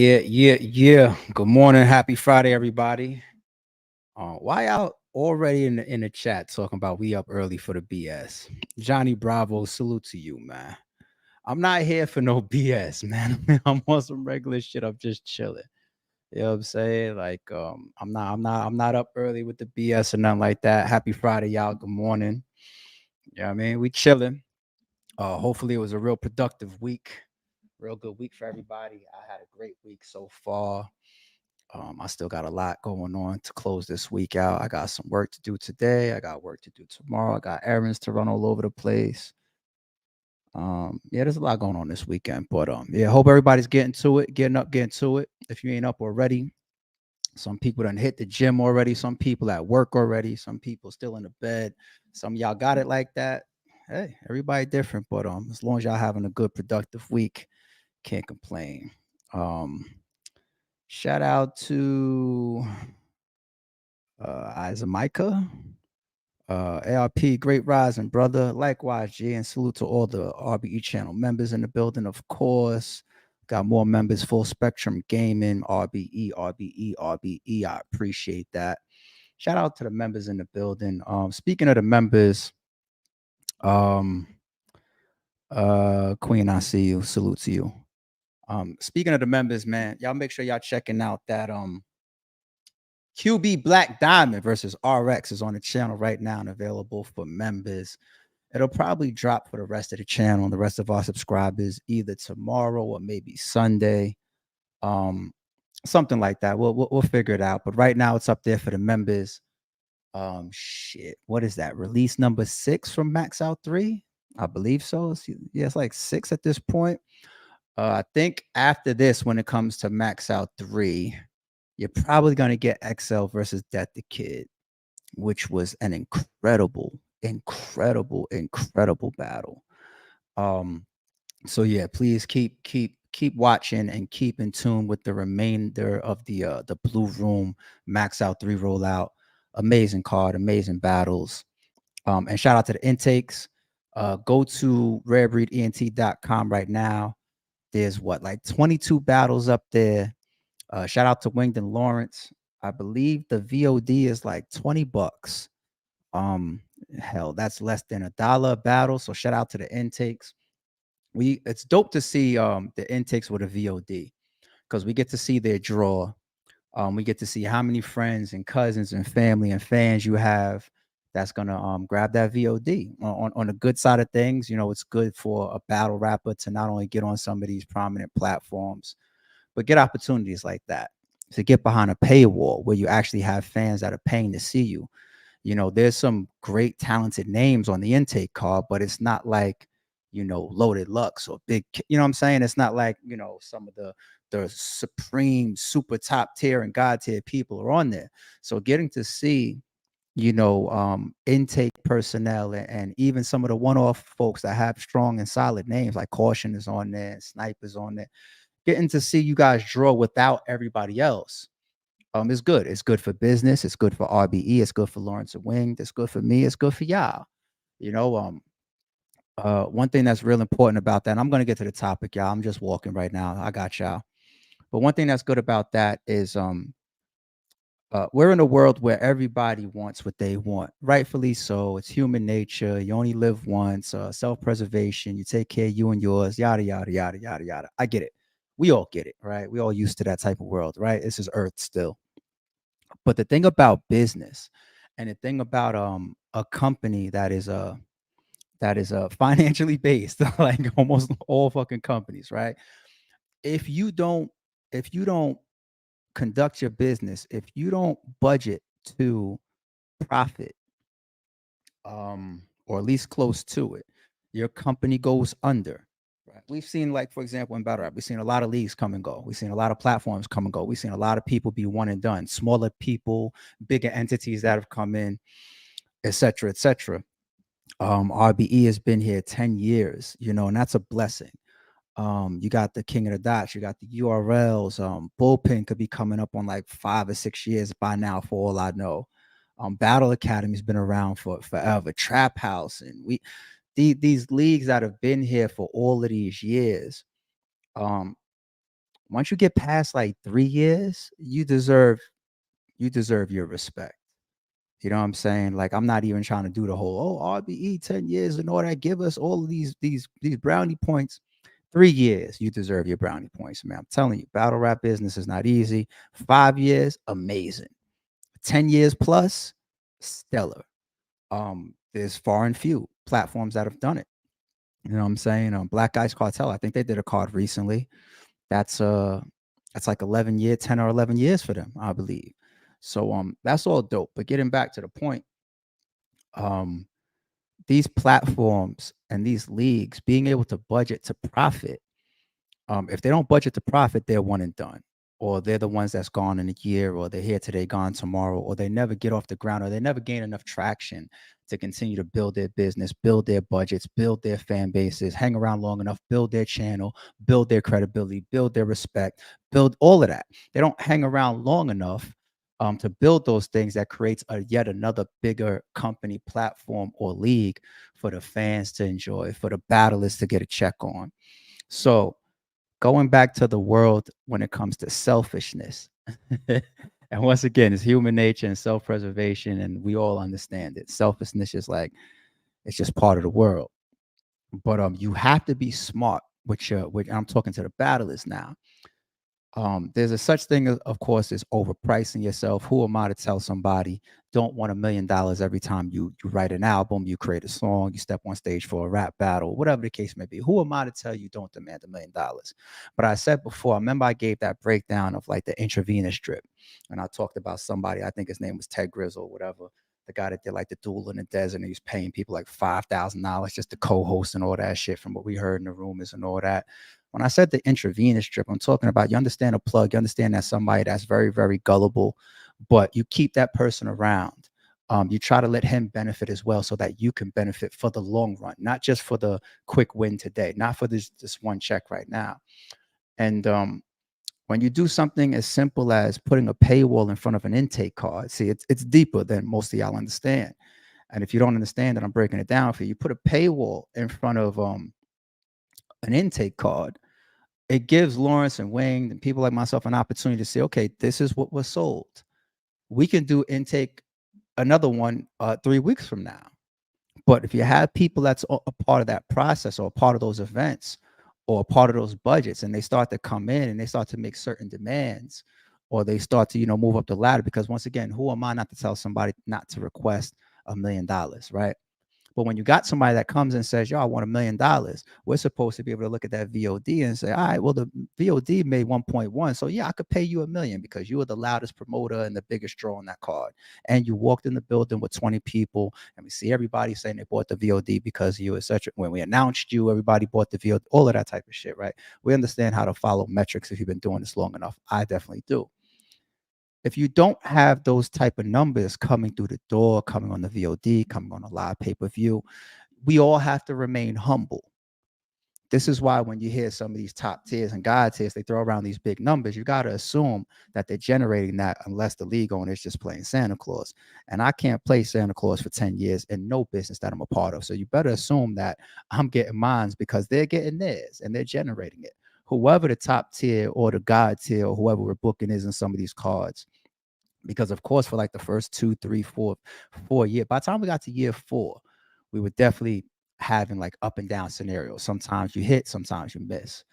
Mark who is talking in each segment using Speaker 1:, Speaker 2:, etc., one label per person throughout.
Speaker 1: Yeah. Good morning. Happy Friday, everybody. Why out already in the chat talking about we up early for the BS? Johnny Bravo, salute to you, man. I'm not here for no BS, man. I'm on some regular shit. I'm just chilling. You know what I'm saying? Like, I'm not up early with the BS or nothing like that. Happy Friday, y'all. Good morning. Yeah, I mean, we chilling. Hopefully it was a real productive week. Real good week for everybody. I had a great week so far. I still got a lot going on to close this week out. I got some work to do today. I got work to do tomorrow. I got errands to run all over the place. Yeah, there's a lot going on this weekend, but yeah, hope everybody's getting to it, getting to it. If you ain't up already, some people done hit the gym already. Some people at work already. Some people still in the bed. Some of y'all got it like that. Hey, everybody different, but as long as y'all having a good productive week, can't complain. Um, Shout out to Micah. ARP, great rising, brother. Likewise, G, and salute to all the RBE channel members in the building, of course. Got more members, full spectrum gaming, RBE, RBE, RBE. I appreciate that. Shout out to the members in the building. Speaking of the members, um, Queen, I see you. Salute to you. Speaking of the members, man, y'all make sure y'all checking out that QB Black Diamond versus RX is on the channel right now and available for members. It'll probably drop for the rest of the channel and the rest of our subscribers either tomorrow or maybe Sunday. Um, Something like that. We'll figure it out. But right now it's up there for the members. Shit. What is that? Release number 6 from Max Out 3? I believe so. Yeah, it's like 6 at this point. I think after this, when it comes to Max Out 3, you're probably going to get XL versus Death the Kid, which was an incredible battle. Um, so yeah, please keep watching and keep in tune with the remainder of the Blue Room Max Out 3 rollout. Amazing card, amazing battles. And shout out to the intakes. Go to rarebreedent.com right now. There's like 22 battles up there. Shout out to Wingdon Lawrence. I believe the VOD is like $20. Um, Hell, that's less than $1 a battle. So shout out to the intakes. It's dope to see the intakes with a VOD because we get to see their draw. We get to see how many friends and cousins and family and fans you have that's gonna grab that VOD. On the good side of things, it's good for a battle rapper to not only get on some of these prominent platforms, but get opportunities like that to get behind a paywall where you actually have fans that are paying to see you. There's some great talented names on the intake card, but it's not like, Loaded Lux or Big, you know what I'm saying? It's not like, some of the supreme super top tier and god tier people are on there. So getting to see, intake personnel and even some of the one-off folks that have strong and solid names like Caution is on there, and Sniper's on there. Getting to see you guys draw without everybody else is good. It's good for business. It's good for RBE. It's good for Lawrence and Wing. It's good for me. It's good for y'all. You know, one thing that's real important about that, and I'm going to get to the topic, y'all. I'm just walking right now. I got y'all. But one thing that's good about that is we're in a world where everybody wants what they want, rightfully so. It's human nature. You only live once. Self-preservation. You take care of you and yours. Yada yada yada yada yada. I get it. We all get it, right? We all used to that type of world, right? This is Earth still. But the thing about business, and the thing about a company that is financially based, like almost all fucking companies, right? If you don't if you don't conduct your business, if you don't budget to profit, or at least close to it, your company goes under. Right? We've seen, like, for example, in battle rap, we've seen a lot of leagues come and go. We've seen a lot of platforms come and go. We've seen a lot of people be one and done. Smaller people, bigger entities that have come in, etc., etc. RBE has been here 10 years, and that's a blessing. You got the King of the Dots, you got the URLs. Bullpen could be coming up on like 5 or 6 years by now, for all I know. Battle Academy's been around for forever. Trap House, and these leagues that have been here for all of these years, um, Once you get past like 3 years, you deserve your respect. You know what I'm saying? Like, I'm not even trying to do the whole, oh, RBE 10 years and all that. Give us all of these brownie points. 3 years, you deserve your brownie points, man. I'm telling you, battle rap business is not easy. 5 years, amazing. 10 years plus, stellar. There's far and few platforms that have done it. You know what I'm saying? Black Ice Cartel, I think they did a card recently. That's that's like 10 or 11 years for them, I believe. So that's all dope. But getting back to the point, um, these platforms and these leagues being able to budget to profit, if they don't budget to profit, they're one and done, or they're the ones that's gone in a year, or they're here today, gone tomorrow, or they never get off the ground, or they never gain enough traction to continue to build their business, build their budgets, build their fan bases, hang around long enough, build their channel, build their credibility, build their respect, build all of that. They don't hang around long enough to build those things that creates a yet another bigger company, platform, or league for the fans to enjoy, for the battlers to get a check on. So going back to the world when it comes to selfishness. And once again, it's human nature and self-preservation, and we all understand it. Selfishness is like, it's just part of the world. But you have to be smart, which I'm talking to the battlers now. There's a such thing, of course, as overpricing yourself. Who am I to tell somebody don't want $1 million every time you write an album, you create a song, you step on stage for a rap battle, whatever the case may be? Who am I to tell you don't demand $1 million? But I said before, I remember I gave that breakdown of like the intravenous drip, and I talked about somebody. I think his name was Ted Grizzle, whatever. The guy that did like the duel in the desert, and he was paying people like $5,000 just to co-host and all that shit, from what we heard in the rumors and all that. When I said the intravenous drip, I'm talking about, you understand a plug, you understand that somebody that's very, very gullible, but you keep that person around. You try to let him benefit as well, so that you can benefit for the long run, not just for the quick win today, not for this one check right now. And when you do something as simple as putting a paywall in front of an intake card, see, it's deeper than most of y'all understand. And if you don't understand it, I'm breaking it down for you. You put a paywall in front of an intake card, it gives Lawrence and Wayne and people like myself an opportunity to say, okay, this is what was sold. We can do intake another one 3 weeks from now. But if you have people that's a part of that process, or a part of those events, or a part of those budgets, and they start to come in and they start to make certain demands, or they start to, move up the ladder, because once again, who am I not to tell somebody not to request $1 million, right? But when you got somebody that comes and says, yo, I want $1 million, we're supposed to be able to look at that VOD and say, all right, well, the VOD made 1.1. So yeah, I could pay you $1 million because you were the loudest promoter and the biggest draw on that card. And you walked in the building with 20 people, and we see everybody saying they bought the VOD because you, etc. When we announced you, everybody bought the VOD, all of that type of shit, right? We understand how to follow metrics if you've been doing this long enough. I definitely do. If you don't have those type of numbers coming through the door, coming on the VOD, coming on a live pay-per-view, we all have to remain humble. This is why when you hear some of these top tiers and god tiers, they throw around these big numbers. You got to assume that they're generating that, unless the league owner is just playing Santa Claus. And I can't play Santa Claus for 10 years in no business that I'm a part of. So you better assume that I'm getting mines because they're getting theirs and they're generating it. Whoever the top tier or the god tier or whoever we're booking is in some of these cards, because of course for like the first 2, 3, 4 years, by the time we got to year 4, we were definitely having like up and down scenarios. Sometimes you hit, sometimes you miss.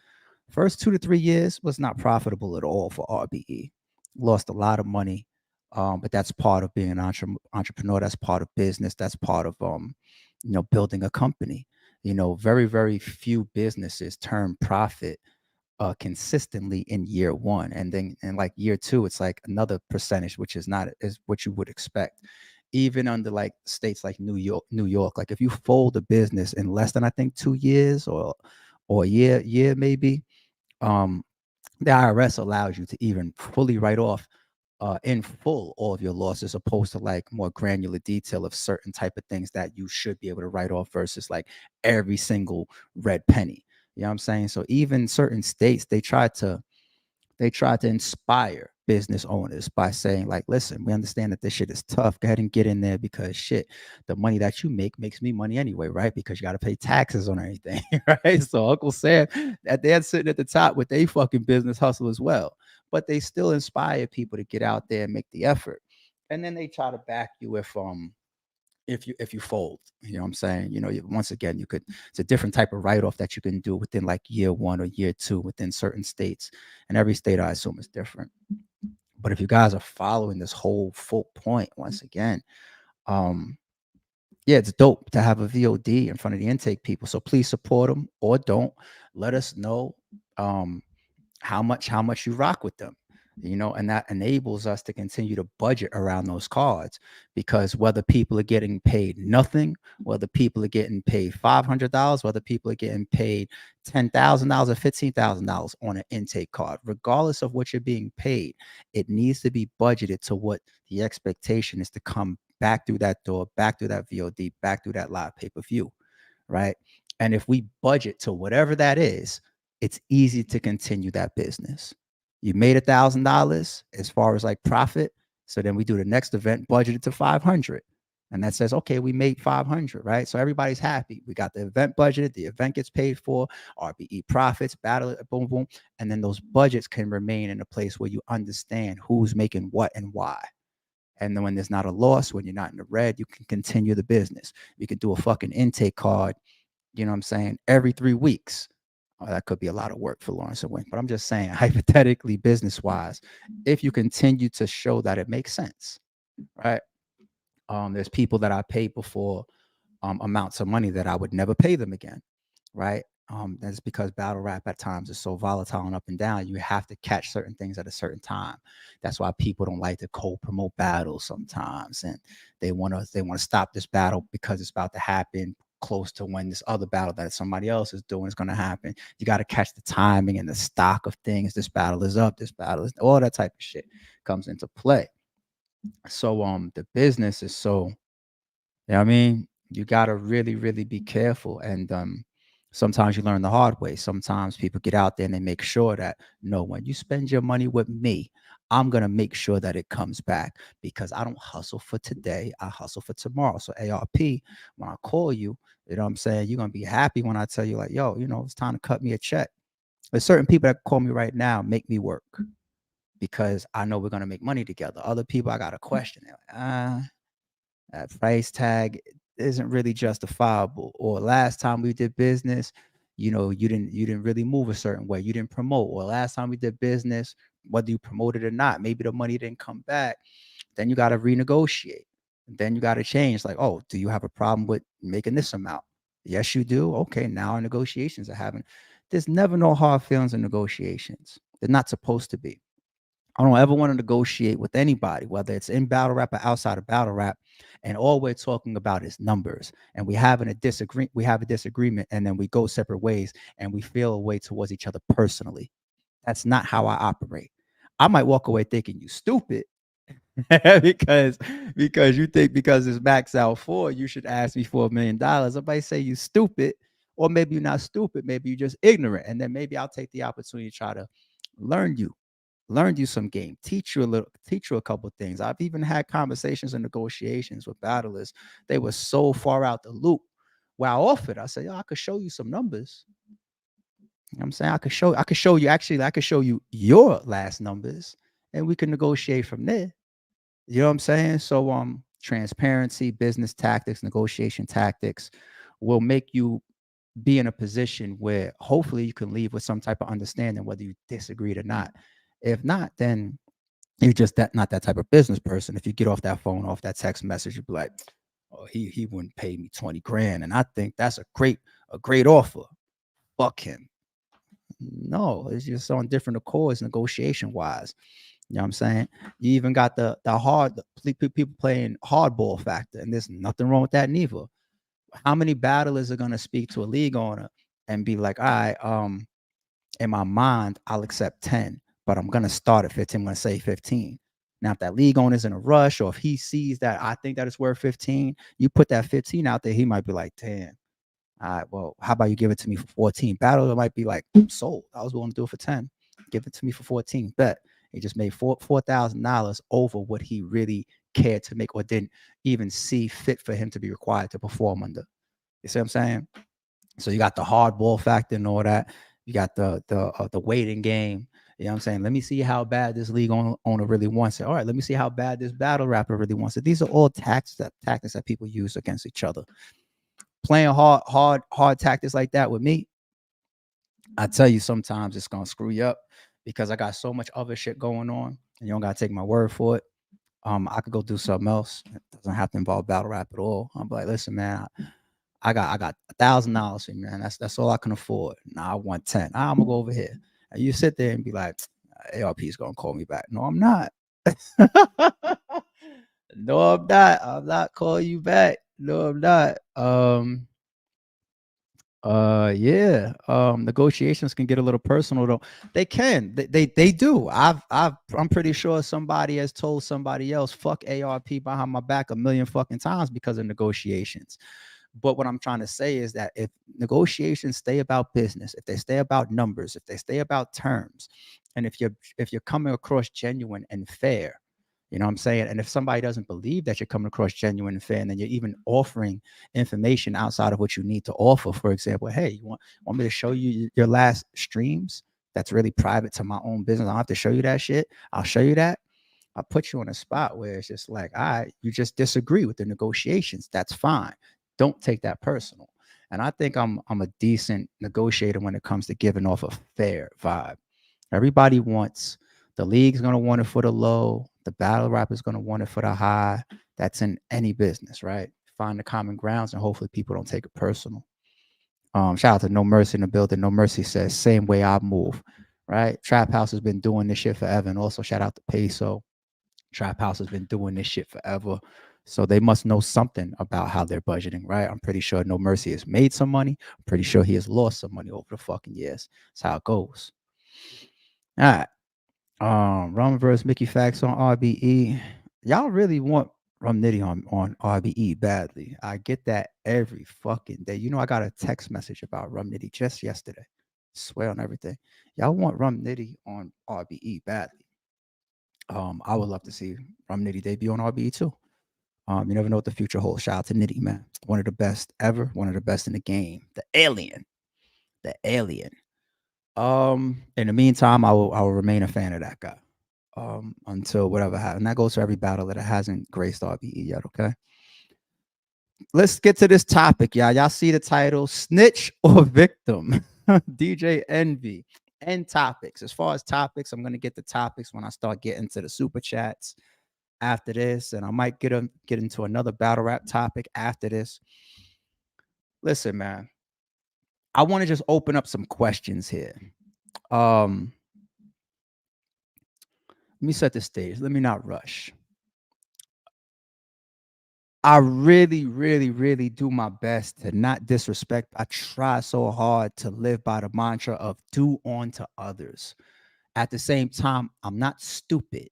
Speaker 1: First 2 to 3 years was not profitable at all for RBE. Lost a lot of money, but that's part of being an entrepreneur. That's part of business. That's part of building a company. Very, very few businesses turn profit consistently in year 1, and then in like year 2 it's like another percentage, which is not is what you would expect. Even under like states like New York, like if you fold a business in less than, I think, 2 years, or a year maybe, um the IRS allows you to even fully write off in full all of your losses, opposed to like more granular detail of certain type of things that you should be able to write off versus like every single red penny. You know what I'm saying? So even certain states, they try to inspire business owners by saying like, listen, we understand that this shit is tough. Go ahead and get in there because shit, the money that you make makes me money anyway, right? Because you got to pay taxes on everything, right? So Uncle Sam, that they're sitting at the top with a fucking business hustle as well, but they still inspire people to get out there and make the effort. And then they try to back you if you fold. You know what I'm saying? Once again, you could, it's a different type of write-off that you can do within like year one or year two within certain states, and every state I assume is different. But if you guys are following this whole full point, once again, um yeah, it's dope to have a VOD in front of the intake people, so please support them or don't. Let us know um how much you rock with them, and that enables us to continue to budget around those cards, because whether people are getting paid nothing, whether people are getting paid $500, whether people are getting paid $10,000 or $15,000 on an intake card, regardless of what you're being paid, it needs to be budgeted to what the expectation is to come back through that door, back through that VOD, back through that live pay-per-view, right? And if we budget to whatever that is, it's easy to continue that business. You made $1,000 as far as like profit. So then we do the next event budgeted to 500. And that says, okay, we made 500, right? So everybody's happy. We got the event budgeted, the event gets paid for, RBE profits, battle, boom, boom. And then those budgets can remain in a place where you understand who's making what and why. And then when there's not a loss, when you're not in the red, you can continue the business. You could do a fucking intake card, you know what I'm saying, every 3 weeks. That could be a lot of work for Lawrence and Wink, but I'm just saying, hypothetically, business wise, if you continue to show that it makes sense, right? There's people that I paid before, amounts of money that I would never pay them again, right? That's because battle rap at times is so volatile and up and down. You have to catch certain things at a certain time. That's why people don't like to co-promote battles sometimes, and they want to stop this battle because it's about to happen close to when this other battle that somebody else is doing is going to happen. You got to catch the timing and the stock of things. This battle is up. This battle is, all that type of shit comes into play. So the business is so, I mean, you gotta really, really be careful. And sometimes you learn the hard way. Sometimes people get out there and they make sure that, no, when you spend your money with me, I'm gonna make sure that it comes back, because I don't hustle for today, I hustle for tomorrow. So ARP, when I call you, you know what I'm saying, you're gonna be happy when I tell you, like, yo, it's time to cut me a check. There's certain people that call me right now, make me work because I know we're gonna make money together. Other people I got a question. They're like, that price tag isn't really justifiable. Or last time we did business, you didn't really move a certain way. You didn't promote. Or last time we did business, whether you promoted or not, maybe the money didn't come back. Then you got to renegotiate. Then you got to change. Like, oh, do you have a problem with making this amount? Yes, you do. Okay, now our negotiations are having. There's never no hard feelings in negotiations. They're not supposed to be. I don't ever want to negotiate with anybody, whether it's in battle rap or outside of battle rap. And all we're talking about is numbers. And we have a disagreement, and then we go separate ways and we feel a way towards each other personally. That's not how I operate. I might walk away thinking you stupid because you think because it's max out for, you should ask me for $1 million. I might say you stupid, or maybe you're not stupid, maybe you're just ignorant. And then maybe I'll take the opportunity to try to learn you learn you some game, teach you a couple things. I've even had conversations and negotiations with battlers. They were so far out the loop. Where I offered, I said, yo, I could show you some numbers. You know what I'm saying? I could show you your last numbers, and we can negotiate from there. You know what I'm saying? So transparency, business tactics, negotiation tactics will make you be in a position where hopefully you can leave with some type of understanding, whether you disagreed or not. If not, then you're just not that type of business person. If you get off that phone, off that text message, you'd be like, oh, he wouldn't pay me 20 grand. And I think that's a great offer. Fuck him. No, it's just on different accords, negotiation wise. You know what I'm saying? You even got the people playing hardball factor, and there's nothing wrong with that neither. How many battlers are gonna speak to a league owner and be like, all right, in my mind, I'll accept 10, but I'm gonna start at 15. I'm gonna say 15. Now, if that league owner's in a rush, or if he sees that I think that it's worth 15, you put that 15 out there, he might be like, damn. All right, well, how about you give it to me for 14? Battle might be like, sold. I was willing to do it for 10. Give it to me for 14. Bet. He just made $4,000 over what he really cared to make or didn't even see fit for him to be required to perform under. You see what I'm saying? So you got the hardball factor and all that. You got the waiting game. You know what I'm saying? Let me see how bad this league owner really wants it. All right, let me see how bad this battle rapper really wants it. These are all tactics that people use against each other. Playing hard tactics like that with me, I tell you, sometimes it's gonna screw you up because I got so much other shit going on, and you don't gotta take my word for it. I could go do something else. It doesn't have to involve battle rap at all. I'm like, listen, man, I got $1,000 for you, man. That's all I can afford. Nah, I want 10. I'm gonna go over here. And you sit there and be like, ARP is gonna call me back. No, I'm not. No, I'm not. I'm not calling you back. No, I'm not. Yeah. Negotiations can get a little personal though. They can. They do. I'm pretty sure somebody has told somebody else fuck ARP behind my back a million fucking times because of negotiations. But what I'm trying to say is that if negotiations stay about business, if they stay about numbers, if they stay about terms, and if you're coming across genuine and fair, you know what I'm saying? And if somebody doesn't believe that you're coming across genuine and fair, and then you're even offering information outside of what you need to offer, for example, hey, you want me to show you your last streams? That's really private to my own business. I don't have to show you that shit. I'll show you that. I put you in a spot where it's just like, all right, you just disagree with the negotiations. That's fine. Don't take that personal. And I think I'm a decent negotiator when it comes to giving off a fair vibe. Everybody wants, the league's gonna want it for the low, the battle rap is gonna want it for the high. That's in any business, right? Find the common grounds and hopefully people don't take it personal. Shout out to No Mercy in the building. No Mercy says, same way I move, right? Trap House has been doing this shit forever. And also shout out to Peso. Trap House has been doing this shit forever. So they must know something about how they're budgeting, right? I'm pretty sure No Mercy has made some money. I'm pretty sure he has lost some money over the fucking years. That's how it goes. All right. Rum versus Mickey Facts on RBE. Y'all really want Rum Nitty on RBE badly. I get that every fucking day. You know, I got a text message about Rum Nitty just yesterday. Swear on everything. Y'all want Rum Nitty on RBE badly. I would love to see Rum Nitty debut on RBE too. You never know what the future holds. Shout out to Nitty, man. One of the best ever. One of the best in the game. The alien. The alien. In the meantime, I will remain a fan of that guy. Until whatever happens. And that goes for every battle that hasn't graced RBE yet, okay? Let's get to this topic, y'all. Y'all see the title, Snitch or Victim? DJ Envy. And topics. As far as topics, I'm gonna get the topics when I start getting to the super chats after this, and I might get into another battle rap topic after this. Listen, man, I want to just open up some questions here. Let me set the stage. Let me not rush. I really, really, really do my best to not disrespect. I try so hard to live by the mantra of do unto others. At the same time, I'm not stupid.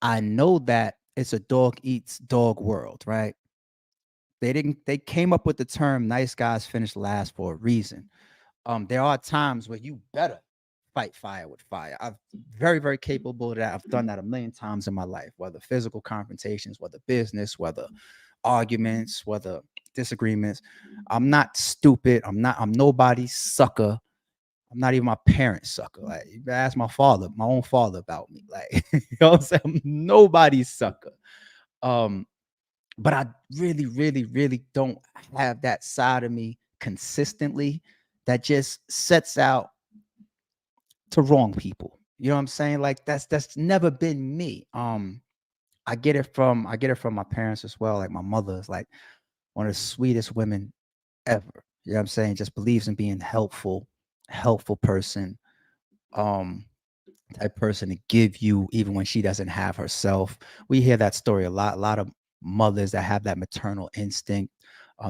Speaker 1: I know that it's a dog eats dog world, right? They came up with the term nice guys finish last for a reason. There are times where you better fight fire with fire. I'm very, very capable of that. I've done that a million times in my life, whether physical confrontations, whether business, whether arguments, whether disagreements. I'm not stupid. I'm nobody's sucker. I'm not even my parents' sucker. Like, you ask my father, my own father about me. Like, you know what I'm saying? I'm nobody's sucker. But I really, really, really don't have that side of me consistently that just sets out to wrong people. You know what I'm saying? Like that's never been me. I get it from my parents as well. Like my mother is like one of the sweetest women ever. You know what I'm saying? Just believes in being helpful person. Um, type person to give you even when she doesn't have herself. We hear that story a lot. A lot of mothers that have that maternal instinct.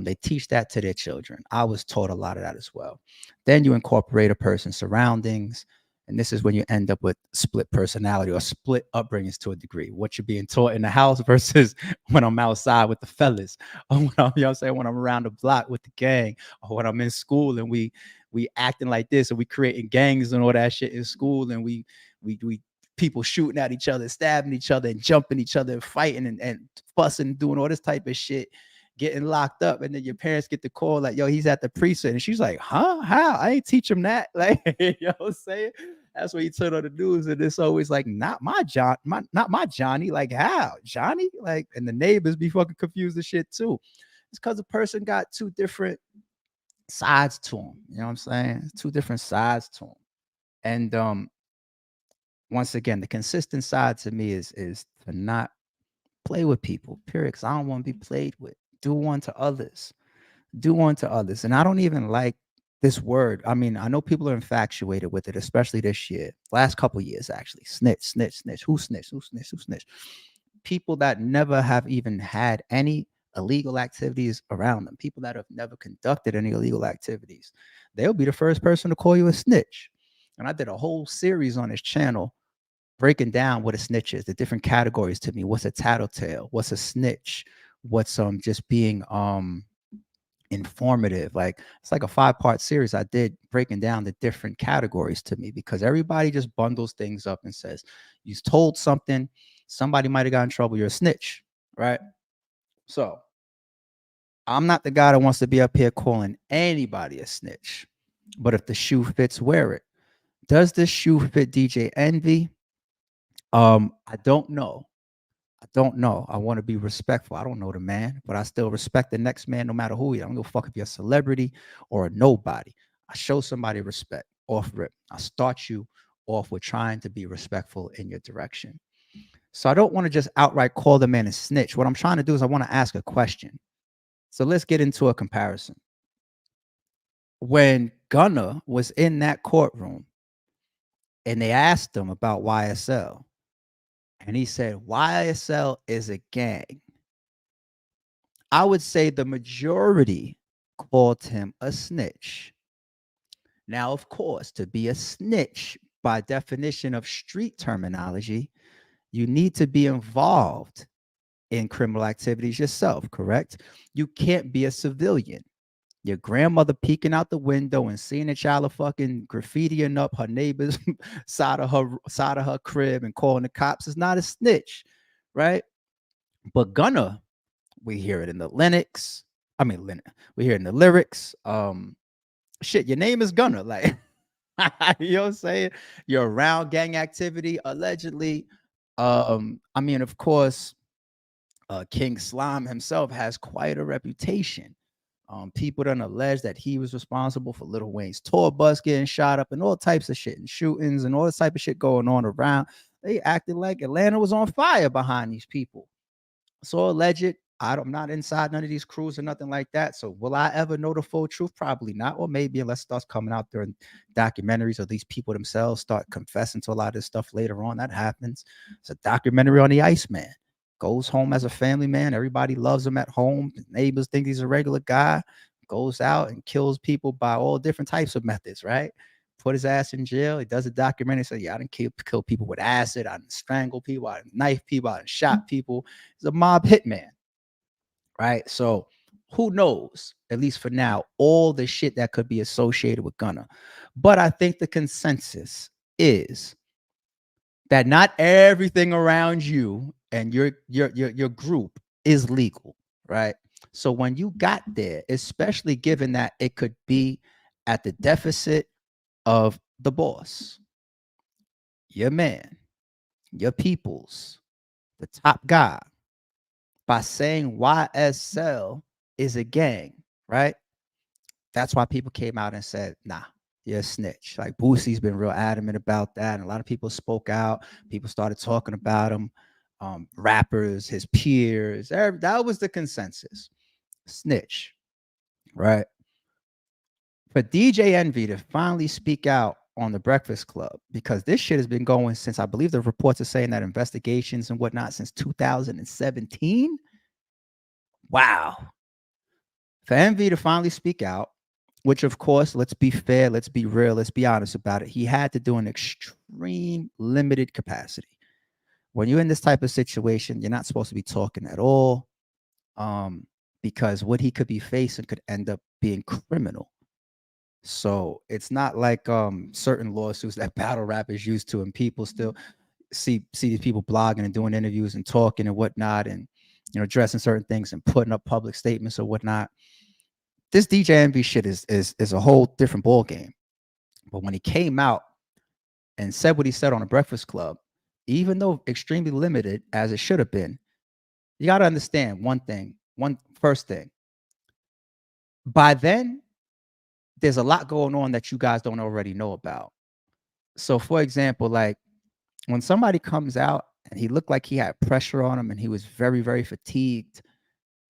Speaker 1: They teach that to their children. I was taught a lot of that as well. Then you incorporate a person's surroundings. And this is when you end up with split personality or split upbringings to a degree. What you're being taught in the house versus when I'm outside with the fellas, or when I'm, you know what I'm saying, when I'm around the block with the gang, or when I'm in school and we acting like this, and we creating gangs and all that shit in school, and we people shooting at each other, stabbing each other, and jumping each other, and fighting and fussing, doing all this type of shit, getting locked up. And then your parents get the call like, yo, he's at the precinct. And she's like, huh? How? I ain't teach him that. Like, you know what I'm saying? That's when you turn on the news, and it's always like, not my John, not my Johnny. Like, how? Johnny? Like, and the neighbors be fucking confused as shit too. It's because a person got two different sides to him. You know what I'm saying? Two different sides to him. And once again, the consistent side to me is to not play with people, period. 'Cause I don't want to be played with. Do unto others. Do unto others. And I don't even like this word. I mean, I know people are infatuated with it, especially this year. Last couple years, actually. Snitch, snitch, snitch. Who snitch? Who snitch? Who snitch? People that never have even had any illegal activities around them, people that have never conducted any illegal activities, they'll be the first person to call you a snitch. And I did a whole series on this channel breaking down what a snitch is, the different categories to me. What's a tattletale? What's a snitch? What's just being informative? Like, it's like a 5-part series I did breaking down the different categories to me, because everybody just bundles things up and says, you told something, somebody might have got in trouble, you're a snitch, right? So I'm not the guy that wants to be up here calling anybody a snitch, but if the shoe fits, wear it. Does this shoe fit DJ Envy? I don't know. I don't know. I want to be respectful. I don't know the man, but I still respect the next man, no matter who he is. I don't give a fuck if you're a celebrity or a nobody. I show somebody respect off rip. I start you off with trying to be respectful in your direction. So I don't want to just outright call the man a snitch. What I'm trying to do is I want to ask a question. So let's get into a comparison. When Gunna was in that courtroom and they asked him about YSL, and he said, YSL is a gang, I would say the majority called him a snitch. Now, of course, to be a snitch, by definition of street terminology, you need to be involved in criminal activities yourself, correct? You can't be a civilian. Your grandmother peeking out the window and seeing a child of fucking graffitiing up her neighbor's side of her crib and calling the cops is not a snitch, right? But Gunna, we hear it in the Linux. I mean, we hear it in the lyrics. Shit, your name is Gunna. Like, you know what I'm saying? You're around gang activity, allegedly. I mean, of course, King Slime himself has quite a reputation. People done allege that he was responsible for Lil Wayne's tour bus getting shot up and all types of shit and shootings and all this type of shit going on around. They acted like Atlanta was on fire behind these people. So alleged. I'm not inside none of these crews or nothing like that. So will I ever know the full truth? Probably not. Or maybe unless it starts coming out during documentaries or these people themselves start confessing to a lot of this stuff later on. That happens. It's a documentary on the Iceman. Goes home as a family man. Everybody loves him at home. His neighbors think he's a regular guy. Goes out and kills people by all different types of methods, right? Put his ass in jail. He does a documentary. Say, yeah, I didn't kill people with acid. I didn't strangle people. I didn't knife people. I didn't shot people. He's a mob hitman, right? So who knows, at least for now, all the shit that could be associated with Gunna. But I think the consensus is that not everything around you and your group is legal, right? So when you got there, especially given that it could be at the deficit of the boss, your man, your peoples, the top guy, by saying YSL is a gang, right? That's why people came out and said, nah, you're a snitch. Like Boosie's been real adamant about that. And a lot of people spoke out. People started talking about him. Rappers, his peers, that was the consensus. Snitch, right? For DJ Envy to finally speak out on the Breakfast Club, because this shit has been going since, I believe the reports are saying that investigations and whatnot since 2017. Wow. For Envy to finally speak out, which of course, let's be fair, let's be real, let's be honest about it, he had to do an extreme limited capacity. When you're in this type of situation, you're not supposed to be talking at all, because what he could be facing could end up being criminal. So it's not like certain lawsuits that battle rappers used to, and people still, see these people blogging and doing interviews and talking and whatnot, and dressing certain things and putting up public statements or whatnot. This DJ Envy shit is a whole different ball game. But when he came out and said what he said on the Breakfast Club, even though extremely limited as it should have been, you got to understand one first thing. By then, there's a lot going on that you guys don't already know about. So, for example, like when somebody comes out and he looked like he had pressure on him and he was very, very fatigued,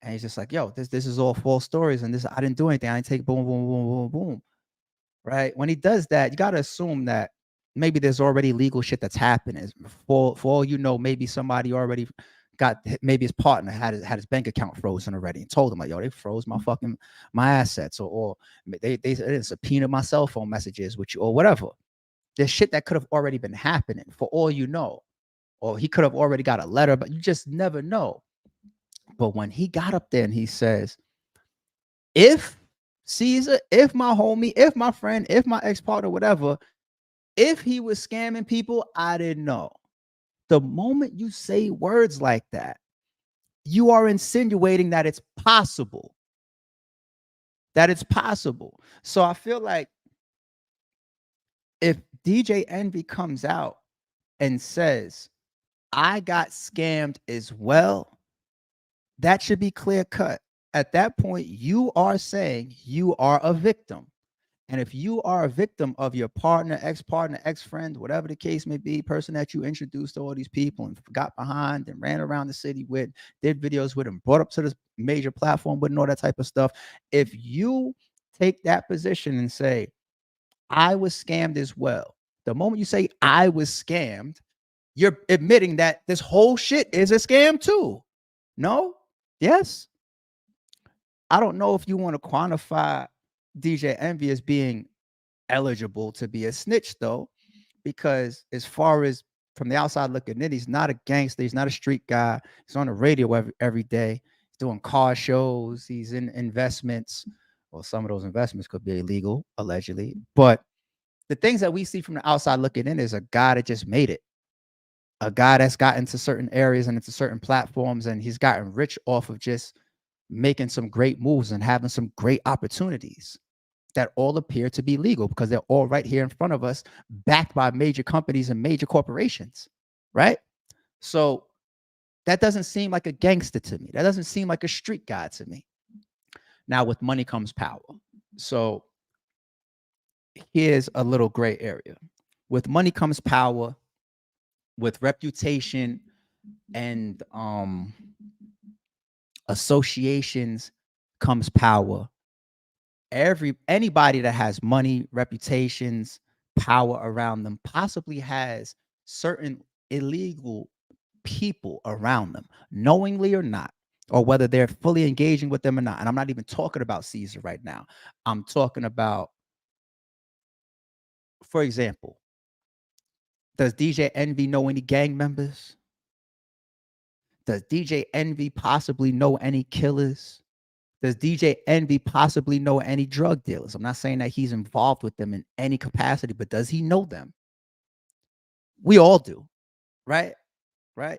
Speaker 1: and he's just like, "Yo, this is all false stories, and this I didn't do anything. I didn't take boom, boom, boom, boom, boom." Right? When he does that, you got to assume that maybe there's already legal shit that's happening. For all you know, maybe somebody already got, maybe his partner had his bank account frozen already and told him like, "Yo, they froze my assets," or they didn't subpoena my cell phone messages with you or whatever. There's shit that could have already been happening for all you know, or he could have already got a letter, but you just never know. But when he got up there and he says, "If Caesar, if my homie, if my friend, if my ex-partner, whatever, if he was scamming people, I didn't know." The moment you say words like that, you are insinuating that it's possible. That it's possible. So I feel like if DJ Envy comes out and says, "I got scammed as well," that should be clear cut. At that point, you are saying you are a victim. And if you are a victim of your partner, ex-friend, whatever the case may be, person that you introduced to all these people and got behind and ran around the city with, did videos with, and brought up to this major platform with, and all that type of stuff. If you take that position and say, "I was scammed as well," the moment you say, "I was scammed," you're admitting that this whole shit is a scam too. No? Yes? I don't know if you want to quantify DJ Envy as being eligible to be a snitch, though, because as far as from the outside looking in, he's not a gangster. He's not a street guy. He's on the radio every day. He's doing car shows. He's in investments. Well, some of those investments could be illegal, allegedly. But the things that we see from the outside looking in is a guy that just made it, a guy that's gotten to certain areas and into certain platforms, and he's gotten rich off of just making some great moves and having some great opportunities that all appear to be legal because they're all right here in front of us, backed by major companies and major corporations, right? So that doesn't seem like a gangster to me. That doesn't seem like a street guy to me. Now, with money comes power. So here's a little gray area. With money comes power, with reputation and associations comes power. Anybody that has money, reputations, power around them possibly has certain illegal people around them, knowingly or not, or whether they're fully engaging with them or not. And I'm not even talking about Caesar right now. I'm talking about, for example, does DJ Envy know any gang members? Does DJ Envy possibly know any killers? Does DJ Envy possibly know any drug dealers? I'm not saying that he's involved with them in any capacity, but does he know them? We all do, right? Right?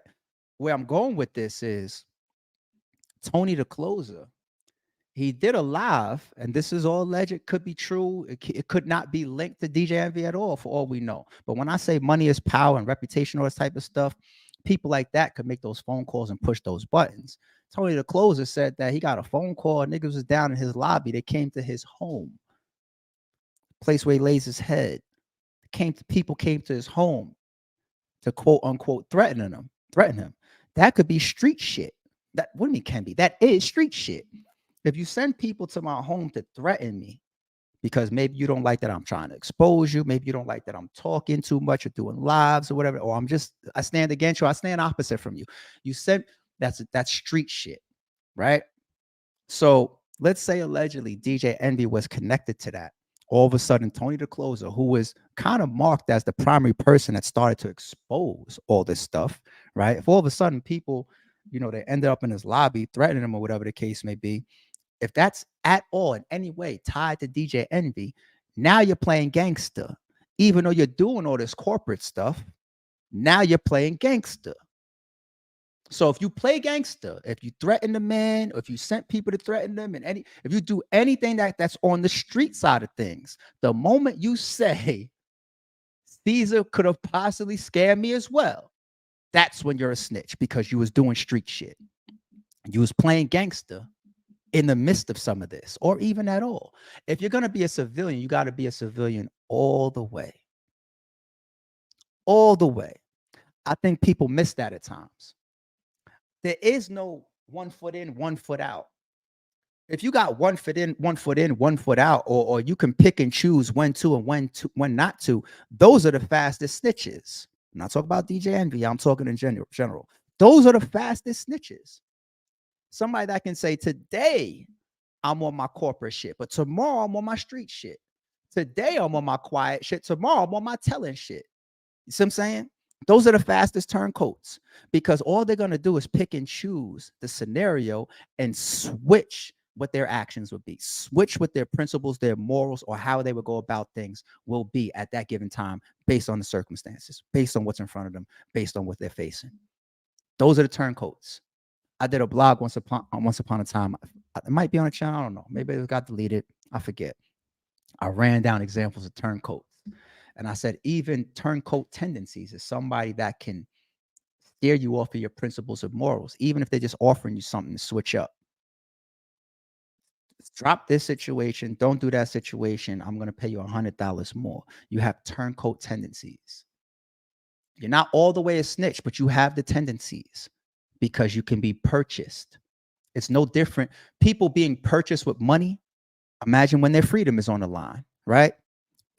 Speaker 1: Where I'm going with this is Tony the Closer. He did a live, and this is all alleged, could be true. It could not be linked to DJ Envy at all, for all we know. But when I say money is power and reputation, all this type of stuff, people like that could make those phone calls and push those buttons. Tony the Closer said that he got a phone call. Niggas was down in his lobby. They came to his home, place where he lays his head. People came to his home to quote unquote threaten him. That could be street shit. That what do you mean can be? That is street shit. If you send people to my home to threaten me because maybe you don't like that I'm trying to expose you, maybe you don't like that I'm talking too much or doing lives or whatever, or I stand against you, I stand opposite from you. You said that's street shit, right? So let's say allegedly DJ Envy was connected to that. All of a sudden, Tony the Closer, who was kind of marked as the primary person that started to expose all this stuff, right? If all of a sudden people, they ended up in his lobby threatening him or whatever the case may be, if that's at all in any way tied to DJ Envy, now you're playing gangster. Even though you're doing all this corporate stuff, Now you're playing gangster. So if you play gangster, if you threaten the man, or if you sent people to threaten them, and if you do anything that's on the street side of things, the moment you say Caesar could have possibly scared me as well, that's when you're a snitch, because you was doing street shit. You was playing gangster in the midst of some of this, or even at all. If you're gonna be a civilian, you got to be a civilian all the way. All the way. I think people miss that at times. There is no 1 foot in, 1 foot out. If you got 1 foot in, 1 foot in, 1 foot out, or you can pick and choose when to and when not to, those are the fastest snitches. I'm not talking about DJ Envy. I'm talking in general. Those are the fastest snitches. Somebody that can say, today I'm on my corporate shit, but tomorrow I'm on my street shit. Today I'm on my quiet shit. Tomorrow I'm on my telling shit. You see what I'm saying? Those are the fastest turncoats, because all they're going to do is pick and choose the scenario and switch what their actions would be, switch what their principles, their morals, or how they would go about things will be at that given time, based on the circumstances, based on what's in front of them, based on what they're facing. Those are the turncoats. I did a blog once upon a time. It might be on a channel. I don't know. Maybe it got deleted. I forget. I ran down examples of turncoats. And I said, even turncoat tendencies is somebody that can steer you off of your principles of morals, even if they're just offering you something to switch up. Drop this situation. Don't do that situation. I'm going to pay you $100 more. You have turncoat tendencies. You're not all the way a snitch, but you have the tendencies, because you can be purchased. It's no different. People being purchased with money. Imagine when their freedom is on the line, right?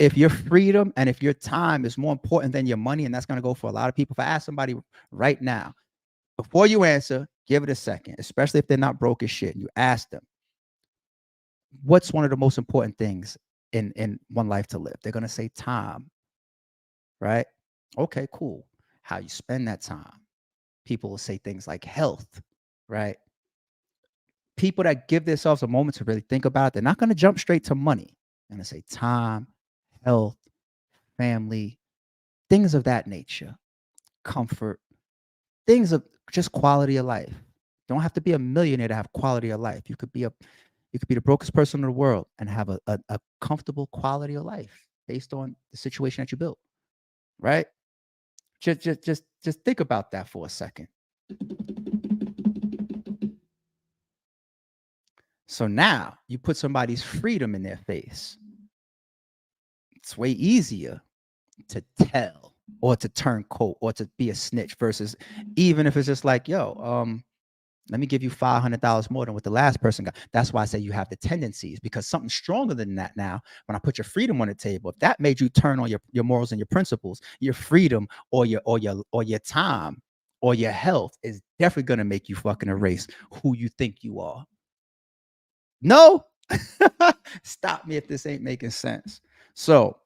Speaker 1: If your freedom and if your time is more important than your money, and that's going to go for a lot of people. If I ask somebody right now, before you answer, give it a second, especially if they're not broke as shit, and you ask them, what's one of the most important things in one life to live? They're going to say time, right? Okay, cool. How you spend that time. People will say things like health, right? People that give themselves a moment to really think about it, they're not going to jump straight to money. They're going to say time, health, family, things of that nature, comfort, things of just quality of life. Don't have to be a millionaire to have quality of life. You could be the brokest person in the world and have a comfortable quality of life based on the situation that you built, right? Just think about that for a second. So now you put somebody's freedom in their face. It's way easier to tell, or to turn coat, or to be a snitch, versus even if it's just like, yo, let me give you $500 more than what the last person got. That's why I say you have the tendencies, because something stronger than that now, when I put your freedom on the table, if that made you turn on your morals and your principles, your freedom or your time or your health is definitely going to make you fucking erase who you think you are. No, stop me if this ain't making sense. So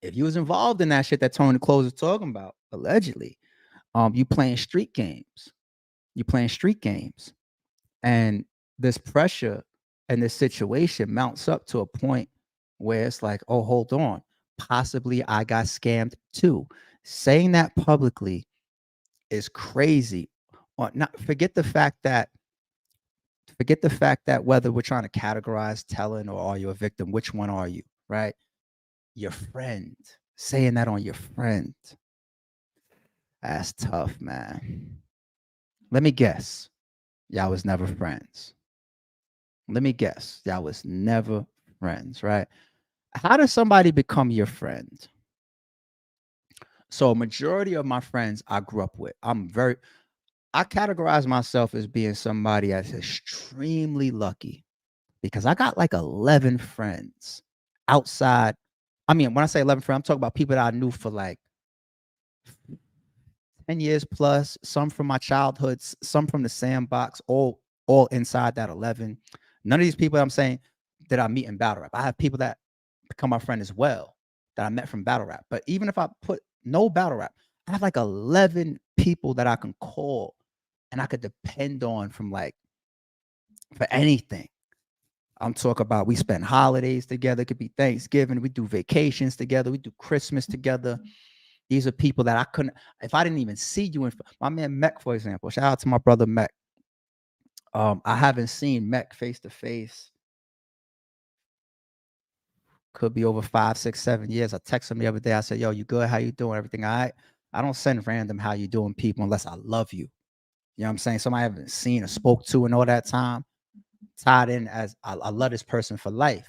Speaker 1: if you was involved in that shit that Tony Close is talking about, allegedly, you playing street games. You playing street games. And this pressure and this situation mounts up to a point where it's like, oh, hold on. Possibly I got scammed too. Saying that publicly is crazy. Or not forget the fact that whether we're trying to categorize telling or are you a victim, which one are you, right? Your friend. Saying that on your friend. That's tough, man. Let me guess. Y'all was never friends. Let me guess. Y'all was never friends, right? How does somebody become your friend? So a majority of my friends I grew up with. I categorize myself as being somebody that's extremely lucky, because I got like 11 friends outside. I mean, when I say 11 friends, I'm talking about people that I knew for like 10 years plus, some from my childhood, some from the sandbox, all inside that 11. None of these people I'm saying that I meet in battle rap. I have people that become my friend as well that I met from battle rap. But even if I put no battle rap, I have like 11 people that I can call and I could depend on from like for anything. I'm talking about we spend holidays together. It could be Thanksgiving. We do vacations together. We do Christmas together. These are people that I couldn't, if I didn't even see you in, my man Mech, for example, shout out to my brother Mech. I haven't seen Mech face to face. Could be over 5, 6, 7 years. I texted him the other day. I said, "Yo, you good? How you doing? Everything all right?" I don't send random how you doing people unless I love you. You know what I'm saying? Somebody I haven't seen or spoke to in all that time, tied in as I love this person for life.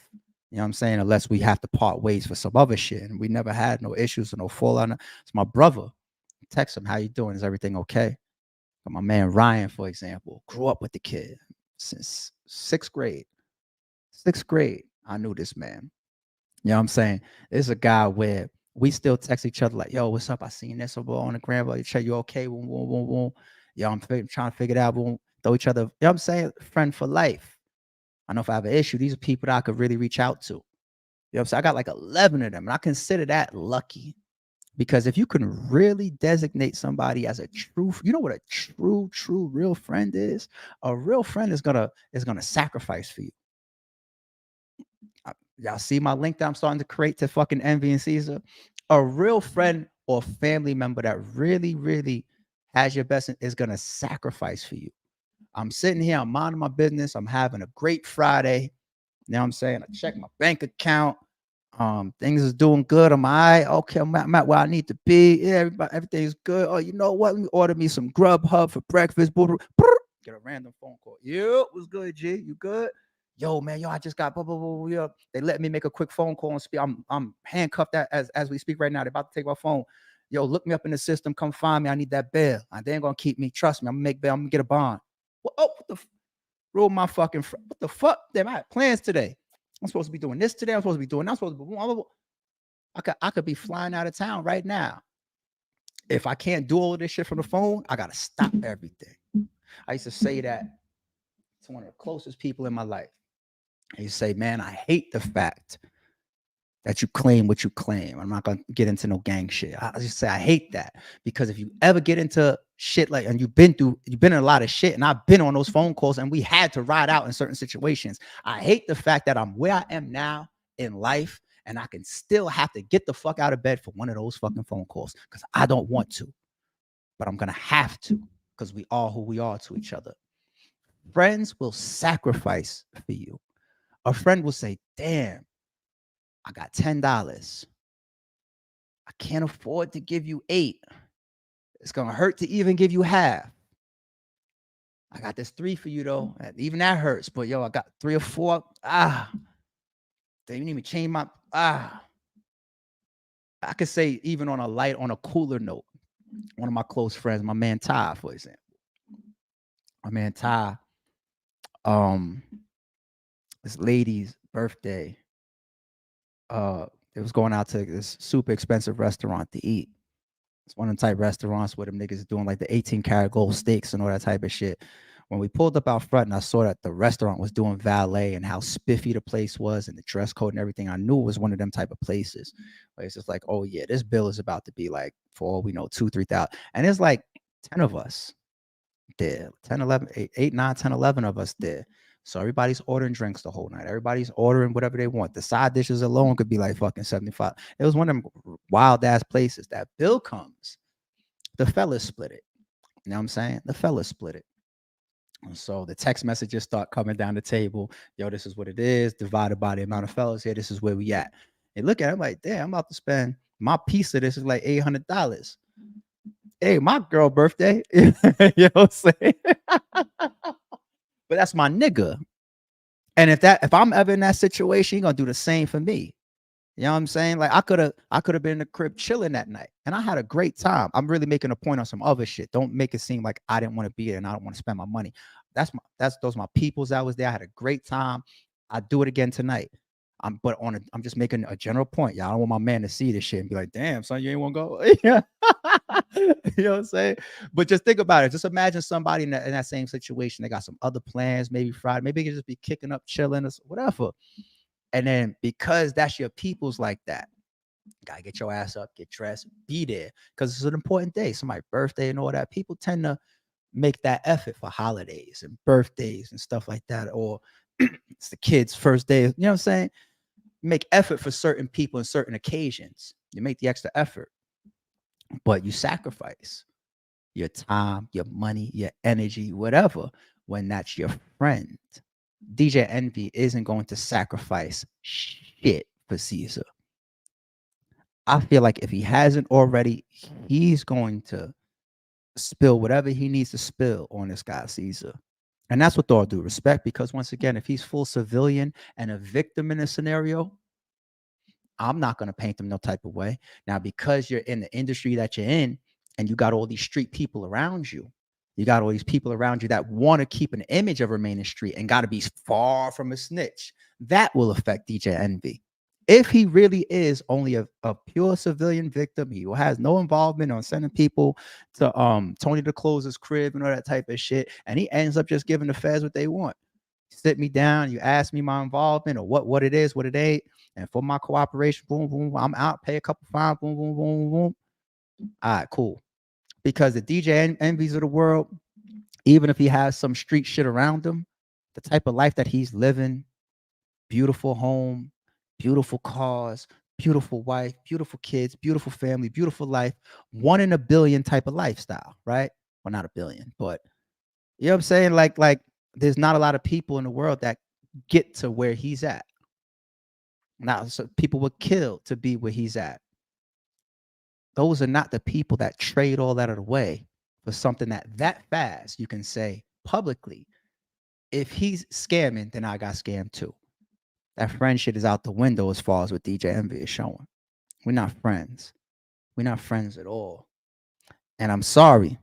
Speaker 1: You know what I'm saying? Unless we have to part ways for some other shit. And we never had no issues or no fallout. It's my brother. Text him, how you doing? Is everything okay? But my man Ryan, for example, grew up with the kid since sixth grade. Sixth grade, I knew this man. You know what I'm saying? This is a guy where we still text each other like, "Yo, what's up? I seen this on the gram. Like, check you okay? Boom, boom, boom, boom. Yo, I'm trying to figure it out. Boom, throw each other. You know what I'm saying? Friend for life. I know if I have an issue, these are people that I could really reach out to. You know what I'm saying? I got like 11 of them, and I consider that lucky. Because if you can really designate somebody as a true, you know what a true, real friend is? A real friend is gonna sacrifice for you. Y'all see my link that I'm starting to create to fucking Envy and Caesar? A real friend or family member that really, really has your best is gonna sacrifice for you. I'm sitting here, I'm minding my business, I'm having a great Friday. You know what I'm saying? I check my bank account. Things is doing good. I'm all right. Okay, I'm at where I need to be. Yeah, everything's good. Oh, you know what? Let me order me some Grubhub for breakfast. Get a random phone call. Yo, what's good, G? You good? Yo, man, yo, I just got blah, blah, blah, blah, yeah. They let me make a quick phone call and speak. I'm handcuffed as we speak right now. They're about to take my phone. Yo, look me up in the system. Come find me. I need that bail. They ain't gonna keep me. Trust me. I'm gonna make bail. I'm gonna get a bond. What the rule my fucking what the fuck? Damn, I had plans today. I'm supposed to be doing this today. I'm supposed to be doing. I'm supposed to be. Blah, blah, blah. I could be flying out of town right now. If I can't do all of this shit from the phone, I gotta stop everything. I used to say that to one of the closest people in my life. And you say, man, I hate the fact that you claim what you claim. I'm not gonna get into no gang shit. I just say I hate that because if you ever get into shit like, and you've been in a lot of shit, and I've been on those phone calls, and we had to ride out in certain situations. I hate the fact that I'm where I am now in life, and I can still have to get the fuck out of bed for one of those fucking phone calls because I don't want to, but I'm gonna have to because we are who we are to each other. Friends will sacrifice for you. A friend will say, damn, I got $10. I can't afford to give you 8. It's gonna hurt to even give you half. I got this 3 for you though. And even that hurts, but yo, I got 3 or 4. They didn't even change my I could say even on a cooler note. One of my close friends, my man Ty, for example. My man Ty, this lady's birthday. It was going out to this super expensive restaurant to eat. It's one of the type restaurants where them niggas doing like the 18-karat gold steaks and all that type of shit. When we pulled up out front and I saw that the restaurant was doing valet and how spiffy the place was and the dress code and everything, I knew it was one of them type of places. Like, it's just like, oh yeah, this bill is about to be like, for all we know, 2,000-3,000. And it's like 10 of us there, 10, 11, 8, 9, 10, 11 of us there. So everybody's ordering drinks the whole night. Everybody's ordering whatever they want. The side dishes alone could be like fucking 75. It was one of them wild ass places. That bill comes, the fellas split it. You know what I'm saying? The fellas split it. And so the text messages start coming down the table. Yo, this is what it is, divided by the amount of fellas here. This is where we at. And look at it, I'm like, damn, I'm about to spend my piece of this is like $800. Hey, my girl birthday. You know what I'm saying? But that's my nigga. And if I'm ever in that situation, he gonna do the same for me. You know what I'm saying? Like I could have been in the crib chilling that night, and I had a great time. I'm really making a point on some other shit. Don't make it seem like I didn't want to be there and I don't want to spend my money. Those my peoples that was there. I had a great time. I do it again tonight. I'm just making a general point. Y'all, I don't want my man to see this shit and be like, damn, son, you ain't want to go. Yeah. You know what I'm saying? But just think about it. Just imagine somebody in that same situation. They got some other plans, maybe Friday, maybe they could just be kicking up, chilling, or whatever. And then because that's your people's like that, you gotta get your ass up, get dressed, be there. Because it's an important day, somebody's birthday and all that. People tend to make that effort for holidays and birthdays and stuff like that. Or it's the kid's first day. You know what I'm saying? Make effort for certain people and certain occasions. You make the extra effort. but you sacrifice your time, your money, your energy, whatever, when that's your friend. DJ Envy isn't going to sacrifice shit for Caesar. I feel like if he hasn't already, he's going to spill whatever he needs to spill on this guy, Caesar. And that's with all due respect, because once again, if he's full civilian and a victim in a scenario, I'm not going to paint them no type of way. Now, because you're in the industry that you're in and you got all these street people around you, you got all these people around you that want to keep an image of remaining street and got to be far from a snitch, that will affect DJ Envy. If he really is only a pure civilian victim, he has no involvement on sending people to Tony to close his crib and all that type of shit, and he ends up just giving the feds what they want. Sit me down, you ask me my involvement or what it is, what it ain't, and for my cooperation, boom, boom, I'm out, pay a couple fines, boom, boom, boom, boom. All right, cool. Because the DJ envies of the world, even if he has some street shit around him, the type of life that he's living, beautiful home, beautiful cars, beautiful wife, beautiful kids, beautiful family, beautiful life, 1 in a billion type of lifestyle, right? Well, not a billion, but you know what I'm saying? Like there's not a lot of people in the world that get to where he's at. Now, so people would kill to be where he's at. Those are not the people that trade all that away for something that fast. You can say publicly, if he's scamming, then I got scammed too. That friend shit is out the window as far as what DJ Envy is showing. We're not friends. We're not friends at all. And I'm sorry.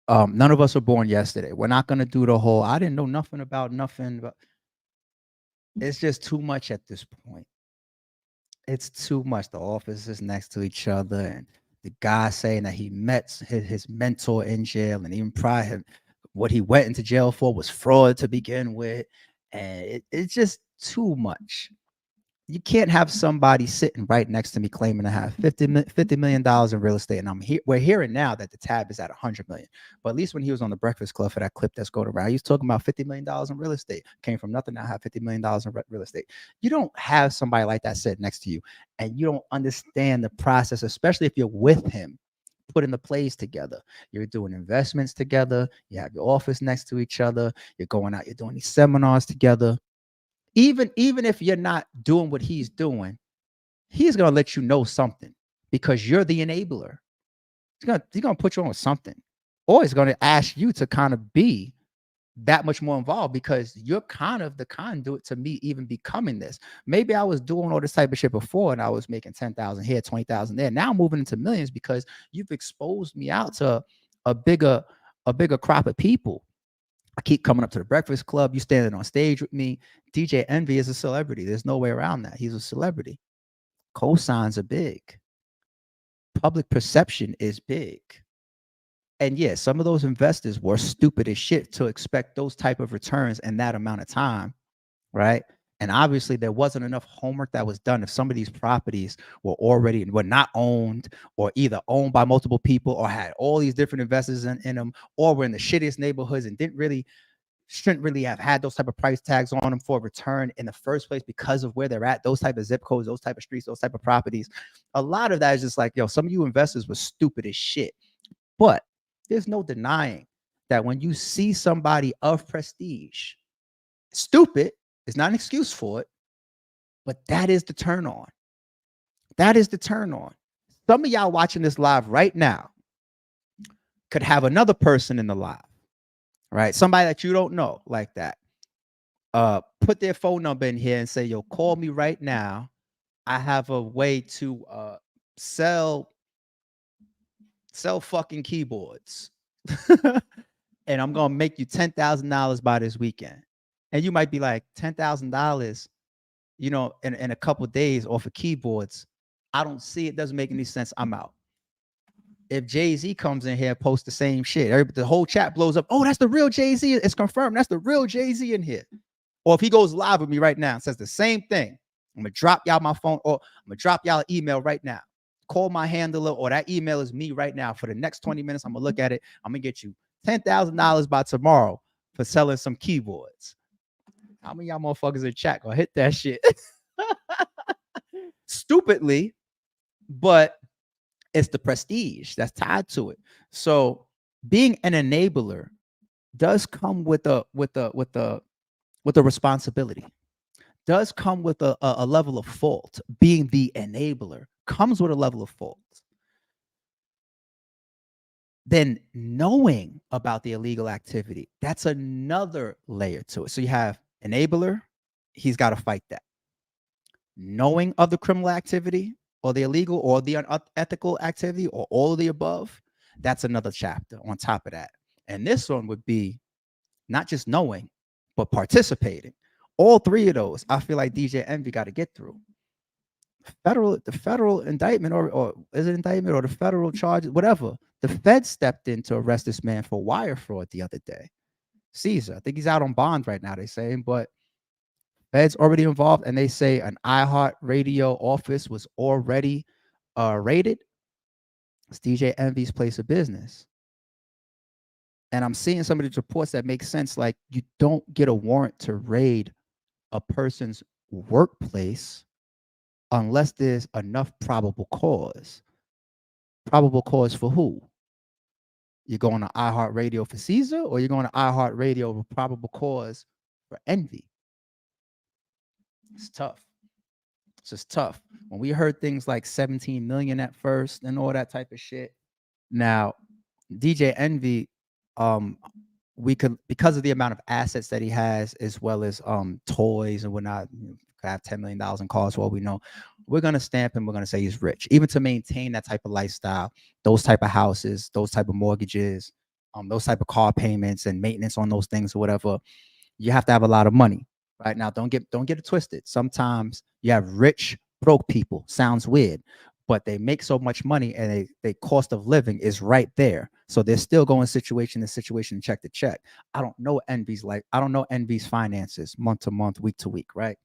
Speaker 1: None of us were born yesterday. We're not gonna do the whole I didn't know nothing about nothing, but it's just too much at this point. It's too much. The officers next to each other, and the guy saying that he met his mentor in jail, and even prior, what he went into jail for was fraud to begin with, and it's just too much. You can't have somebody sitting right next to me claiming to have $50 million in real estate. And we're hearing now that the tab is at 100 million. But at least when he was on the Breakfast Club for that clip that's going around, he was talking about $50 million in real estate. Came from nothing, now have $50 million in real estate. You don't have somebody like that sitting next to you and you don't understand the process, especially if you're with him, putting the plays together. You're doing investments together. You have your office next to each other. You're going out, you're doing these seminars together. Even if you're not doing what he's doing, he's gonna let you know something because you're the enabler. He's gonna put you on something, or he's gonna ask you to kind of be that much more involved because you're kind of the conduit to me even becoming this. Maybe I was doing all this type of shit before and I was making 10,000 here, 20,000 there. Now I'm moving into millions because you've exposed me out to a bigger crop of people. I keep coming up to the Breakfast Club. You standing on stage with me. DJ Envy is a celebrity. There's no way around that. He's a celebrity. Cosigns are big. Public perception is big. And yeah, some of those investors were stupid as shit to expect those type of returns in that amount of time, right? And obviously there wasn't enough homework that was done. If some of these properties were not owned or either owned by multiple people or had all these different investors in them or were in the shittiest neighborhoods and shouldn't really have had those type of price tags on them for a return in the first place because of where they're at, those type of zip codes, those type of streets, those type of properties. A lot of that is just like, yo, some of you investors were stupid as shit. But there's no denying that when you see somebody of prestige, stupid is not an excuse for it, but that is the turn on. That is the turn on. Some of y'all watching this live right now could have another person in the live, right? Somebody that you don't know like that. Put their phone number in here and say, yo, call me right now. I have a way to sell fucking keyboards. And I'm gonna make you $10,000 by this weekend. And you might be like, $10,000, you know, in a couple of days off of keyboards. I don't see it, doesn't make any sense. I'm out. If Jay-Z comes in here, posts the same shit, the whole chat blows up. Oh, that's the real Jay-Z. It's confirmed. That's the real Jay-Z in here. Or if he goes live with me right now and says the same thing, I'm gonna drop y'all my phone, or I'm gonna drop y'all an email right now. Call my handler, or that email is me right now. For the next 20 minutes, I'm gonna look at it. I'm gonna get you $10,000 by tomorrow for selling some keyboards. How many y'all motherfuckers in chat gonna hit that shit? Stupidly, but It's the prestige that's tied to it. So being an enabler does come with a responsibility, does come with a level of fault. Being the enabler comes with a level of fault. Then knowing about the illegal activity, that's another layer to it. So you have enabler, he's got to fight that. Knowing of the criminal activity or the illegal or the unethical activity or all of the above, that's another chapter on top of that. And this one would be not just knowing, but participating. All three of those, I feel like DJ Envy got to get through. The federal indictment, or is it indictment or the federal charges, whatever. The Fed stepped in to arrest this man for wire fraud the other day. Caesar, I think he's out on bond right now, they say, but Fed's already involved, and they say an iHeart Radio office was already raided. It's DJ Envy's place of business. And I'm seeing some of these reports that make sense. Like, you don't get a warrant to raid a person's workplace unless there's enough probable cause. Probable cause for who? You're going to iHeartRadio for Caesar, or you're going to iHeartRadio with probable cause for Envy? It's tough. It's just tough. When we heard things like 17 million at first and all that type of shit. Now, DJ Envy, we could, because of the amount of assets that he has, as well as toys and whatnot, could have $10 million in cars for all we know. We're gonna stamp him. We're gonna say he's rich, even to maintain that type of lifestyle, those type of houses, those type of mortgages, those type of car payments and maintenance on those things or whatever. You have to have a lot of money, right? Now, don't get it twisted. Sometimes you have rich broke people. Sounds weird, but they make so much money, and they cost of living is right there. So they're still going situation to situation, check to check. I don't know Envy's life. I don't know Envy's finances month to month, week to week, right?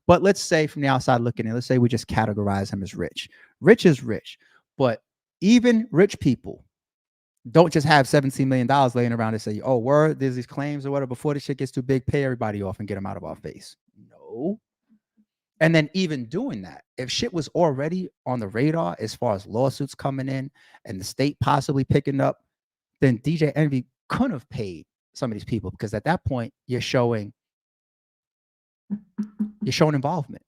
Speaker 1: But let's say from the outside looking in, let's say we just categorize him as rich. Rich is rich, but even rich people don't just have $17 million laying around and say, oh, word, there's these claims or whatever. Before the shit gets too big, pay everybody off and get them out of our face. No. And then even doing that, if shit was already on the radar as far as lawsuits coming in and the state possibly picking up, then DJ Envy couldn't have paid some of these people, because at that point you're showing involvement.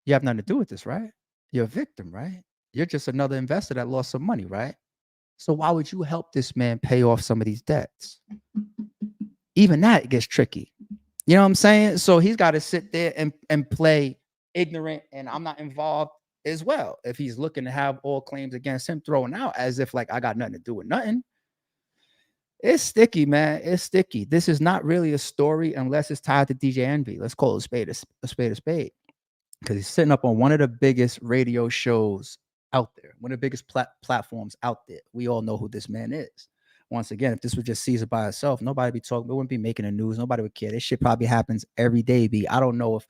Speaker 1: You have nothing to do with this, right? You're a victim, right? You're just another investor that lost some money, right? So why would you help this man pay off some of these debts? Even that gets tricky. You know what I'm saying? So he's got to sit there and play ignorant, and I'm not involved as well. If he's looking to have all claims against him thrown out as if like I got nothing to do with nothing. It's sticky, man. It's sticky. This is not really a story unless it's tied to DJ Envy. Let's call it a spade. Because he's sitting up on one of the biggest radio shows out there, one of the biggest platforms out there. We all know who this man is. Once again, if this was just Caesar by itself, nobody would be talking. It wouldn't be making the news. Nobody would care. This shit probably happens every day. I don't know if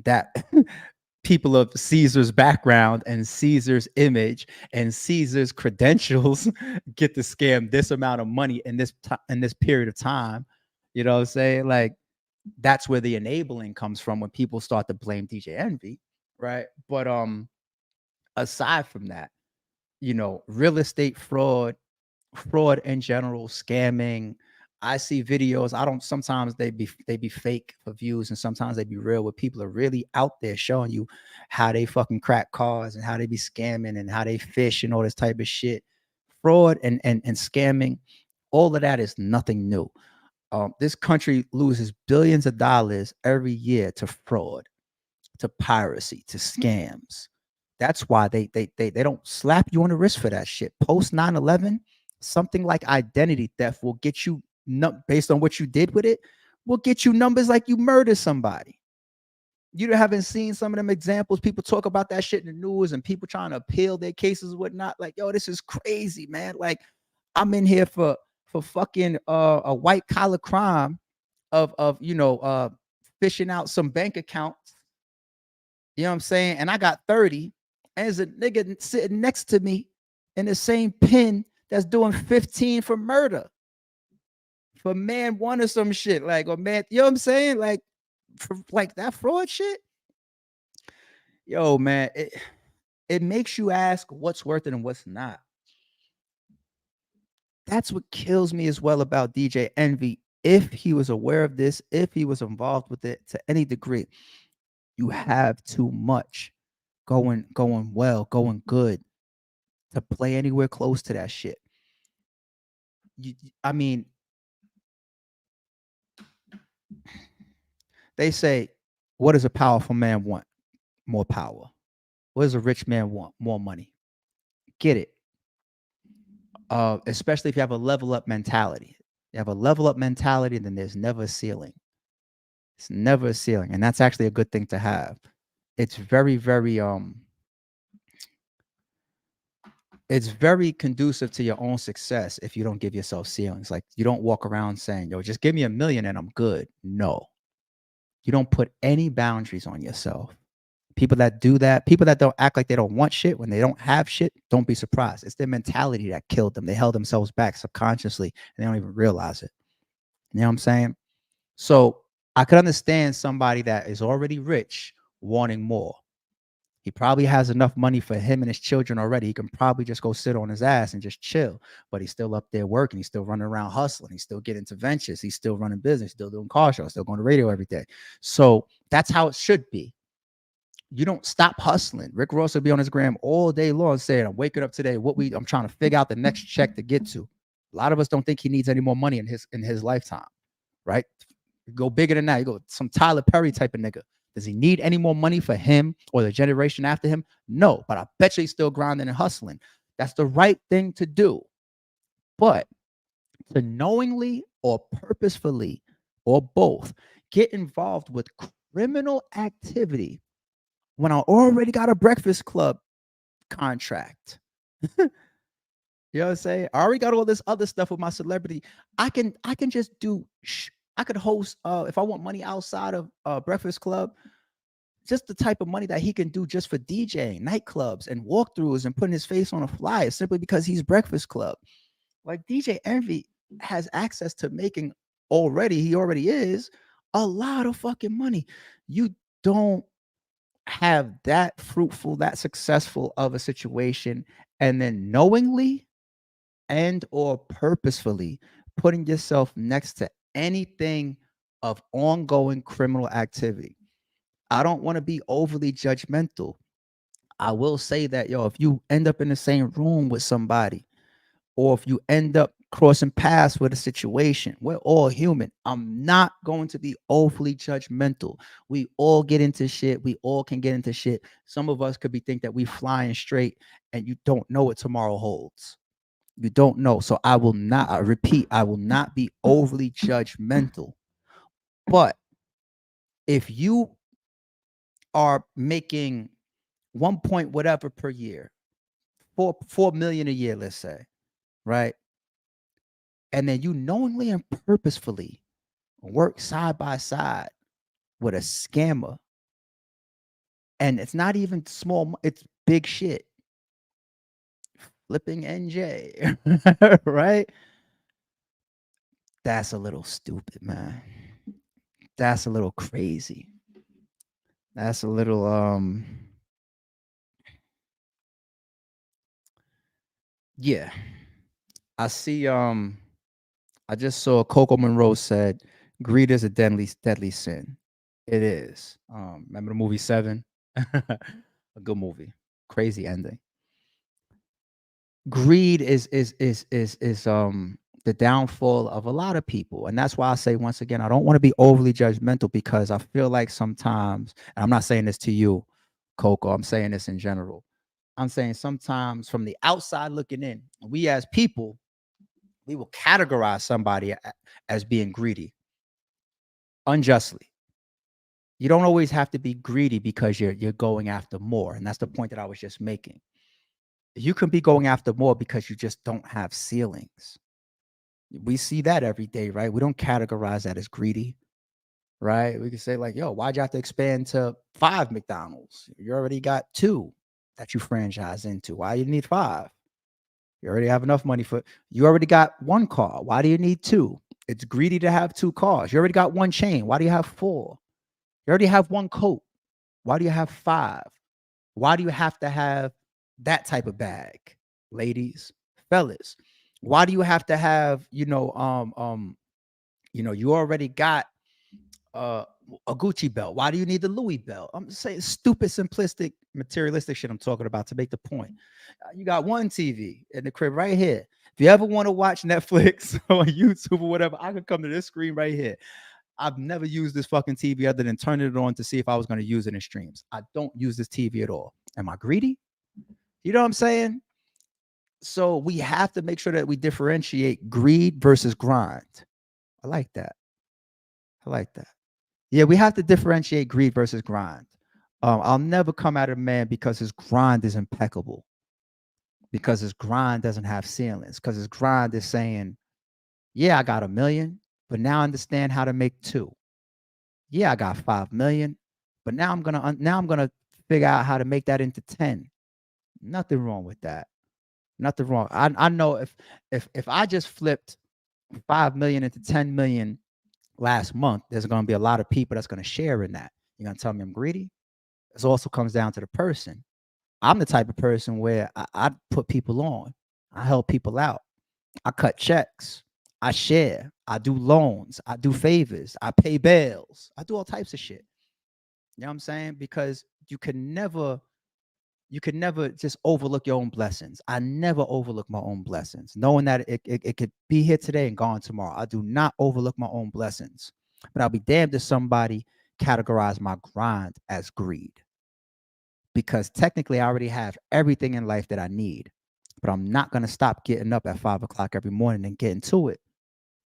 Speaker 1: that people of Caesar's background and Caesar's image and Caesar's credentials get to scam this amount of money in this period of time. You know what I'm saying? Like, that's where the enabling comes from, when people start to blame DJ Envy, right? But aside from that, real estate fraud in general, scamming. I see videos. I don't. Sometimes they be fake for views, and sometimes they be real, where people are really out there showing you how they fucking crack cars and how they be scamming and how they fish and all this type of shit. Fraud and scamming, all of that is nothing new. This country loses billions of dollars every year to fraud, to piracy, to scams. That's why they don't slap you on the wrist for that shit. Post 9/11, something like identity theft will get you, based on what you did with it, will get you numbers like you murdered somebody. You haven't seen some of them examples. People talk about that shit in the news, and people trying to appeal their cases and whatnot. Like, yo, this is crazy, man. Like, I'm in here for fucking a white collar crime of fishing out some bank accounts. You know what I'm saying? And I got 30, and there's a nigga sitting next to me in the same pen that's doing 15 for murder, for man one or some shit. Like, or man, you know what I'm saying? Like, for like that fraud shit. Yo, man, It makes you ask what's worth it and what's not. That's what kills me as well about DJ Envy. If he was aware of this, if he was involved with it to any degree, you have too much going well, going good to play anywhere close to that shit. I mean, they say, what does a powerful man want? More power. What does a rich man want? More money. Get it. Especially if you have a level up mentality. You have a level up mentality, then there's never a ceiling. It's never a ceiling. And that's actually a good thing to have. It's very, very it's very conducive to your own success if you don't give yourself ceilings. Like you don't walk around saying, yo, just give me $1 million and I'm good. No. You don't put any boundaries on yourself. People that do that, people that don't act like they don't want shit when they don't have shit, don't be surprised. It's their mentality that killed them. They held themselves back subconsciously and they don't even realize it. You know what I'm saying? So I could understand somebody that is already rich wanting more. He probably has enough money for him and his children already. He can probably just go sit on his ass and just chill. But he's still up there working. He's still running around hustling. He's still getting into ventures. He's still running business, still doing car shows, still going to radio every day. So that's how it should be. You don't stop hustling. Rick Ross will be on his gram all day long saying, I'm waking up today. I'm trying to figure out the next check to get to. A lot of us don't think he needs any more money in his lifetime, right? Go bigger than that. You go some Tyler Perry type of nigga. Does he need any more money for him or the generation after him? No, but I bet you he's still grinding and hustling. That's the right thing to do. But to knowingly or purposefully or both get involved with criminal activity when I already got a Breakfast Club contract. You know what I'm saying? I already got all this other stuff with my celebrity. I can just do I could host if I want money outside of Breakfast Club, just the type of money that he can do just for DJing, nightclubs and walkthroughs and putting his face on a flyer simply because he's Breakfast Club. Like DJ Envy has access to making he already is a lot of fucking money. You don't have that fruitful, that successful of a situation and then knowingly and or purposefully putting yourself next to anything of ongoing criminal activity. I don't want to be overly judgmental. I will say that, yo, if you end up in the same room with somebody, or if you end up crossing paths with a situation, we're all human. I'm not going to be overly judgmental. We all get into shit. We all can get into shit. Some of us could be think that we flying straight and you don't know what tomorrow holds. You don't know. So I repeat, I will not be overly judgmental. But if you are making 1 point whatever per year, 4 million a year, let's say, right? And then you knowingly and purposefully work side by side with a scammer. And it's not even small, it's big shit. Flipping NJ, right? That's a little stupid, man. That's a little crazy. That's a little yeah. I see I just saw Coco Monroe said greed is a deadly sin. It is. Remember the movie Seven? A good movie. Crazy ending. Greed is the downfall of a lot of people. And that's why I say once again, I don't want to be overly judgmental because I feel like sometimes, and I'm not saying this to you, Coco, I'm saying this in general. I'm saying sometimes from the outside looking in, we as people, we will categorize somebody as being greedy unjustly. You don't always have to be greedy because you're going after more. And that's the point that I was just making. You can be going after more because you just don't have ceilings. We see that every day, right? We don't categorize that as greedy, right? We can say like, yo, why'd you have to expand to 5 McDonald's? You already got 2 that you franchise into. Why you need 5? You already have enough money you already got 1 car. Why do you need 2? It's greedy to have 2 cars. You already got 1 chain. Why do you have 4? You already have 1 coat. Why do you have 5? Why do you have to have That type of bag, ladies, fellas. Why do you have to have, you already got uh a Gucci belt? Why do you need the Louis belt? I'm just saying stupid, simplistic, materialistic shit I'm talking about to make the point. You got one TV in the crib right here. If you ever want to watch Netflix or YouTube or whatever, I can come to this screen right here. I've never used this fucking TV other than turning it on to see if I was going to use it in streams. I don't use this TV at all. Am I greedy? You know what I'm saying? So we have to make sure that we differentiate greed versus grind. I like that. I like that. Yeah, we have to differentiate greed versus grind. I'll never come at a man because his grind is impeccable, because his grind doesn't have ceilings, because his grind is saying, yeah, I got 1 million, but now I understand how to make two. Yeah, I got 5 million, but now I'm gonna figure out how to make that into 10. Nothing wrong with that. Nothing wrong. I know if I just flipped 5 million into 10 million last month, there's gonna be a lot of people that's gonna share in that. You're gonna tell me I'm greedy? It also comes down to the person. I'm the type of person where I put people on. I help people out. I cut checks. I share. I do loans. I do favors. I pay bills. I do all types of shit. You know what I'm saying? Because you can never just overlook your own blessings. I never overlook my own blessings, knowing that it could be here today and gone tomorrow. I do not overlook my own blessings. But I'll be damned if somebody categorize my grind as greed, because technically I already have everything in life that I need. But I'm not going to stop getting up at 5 o'clock every morning and getting to it,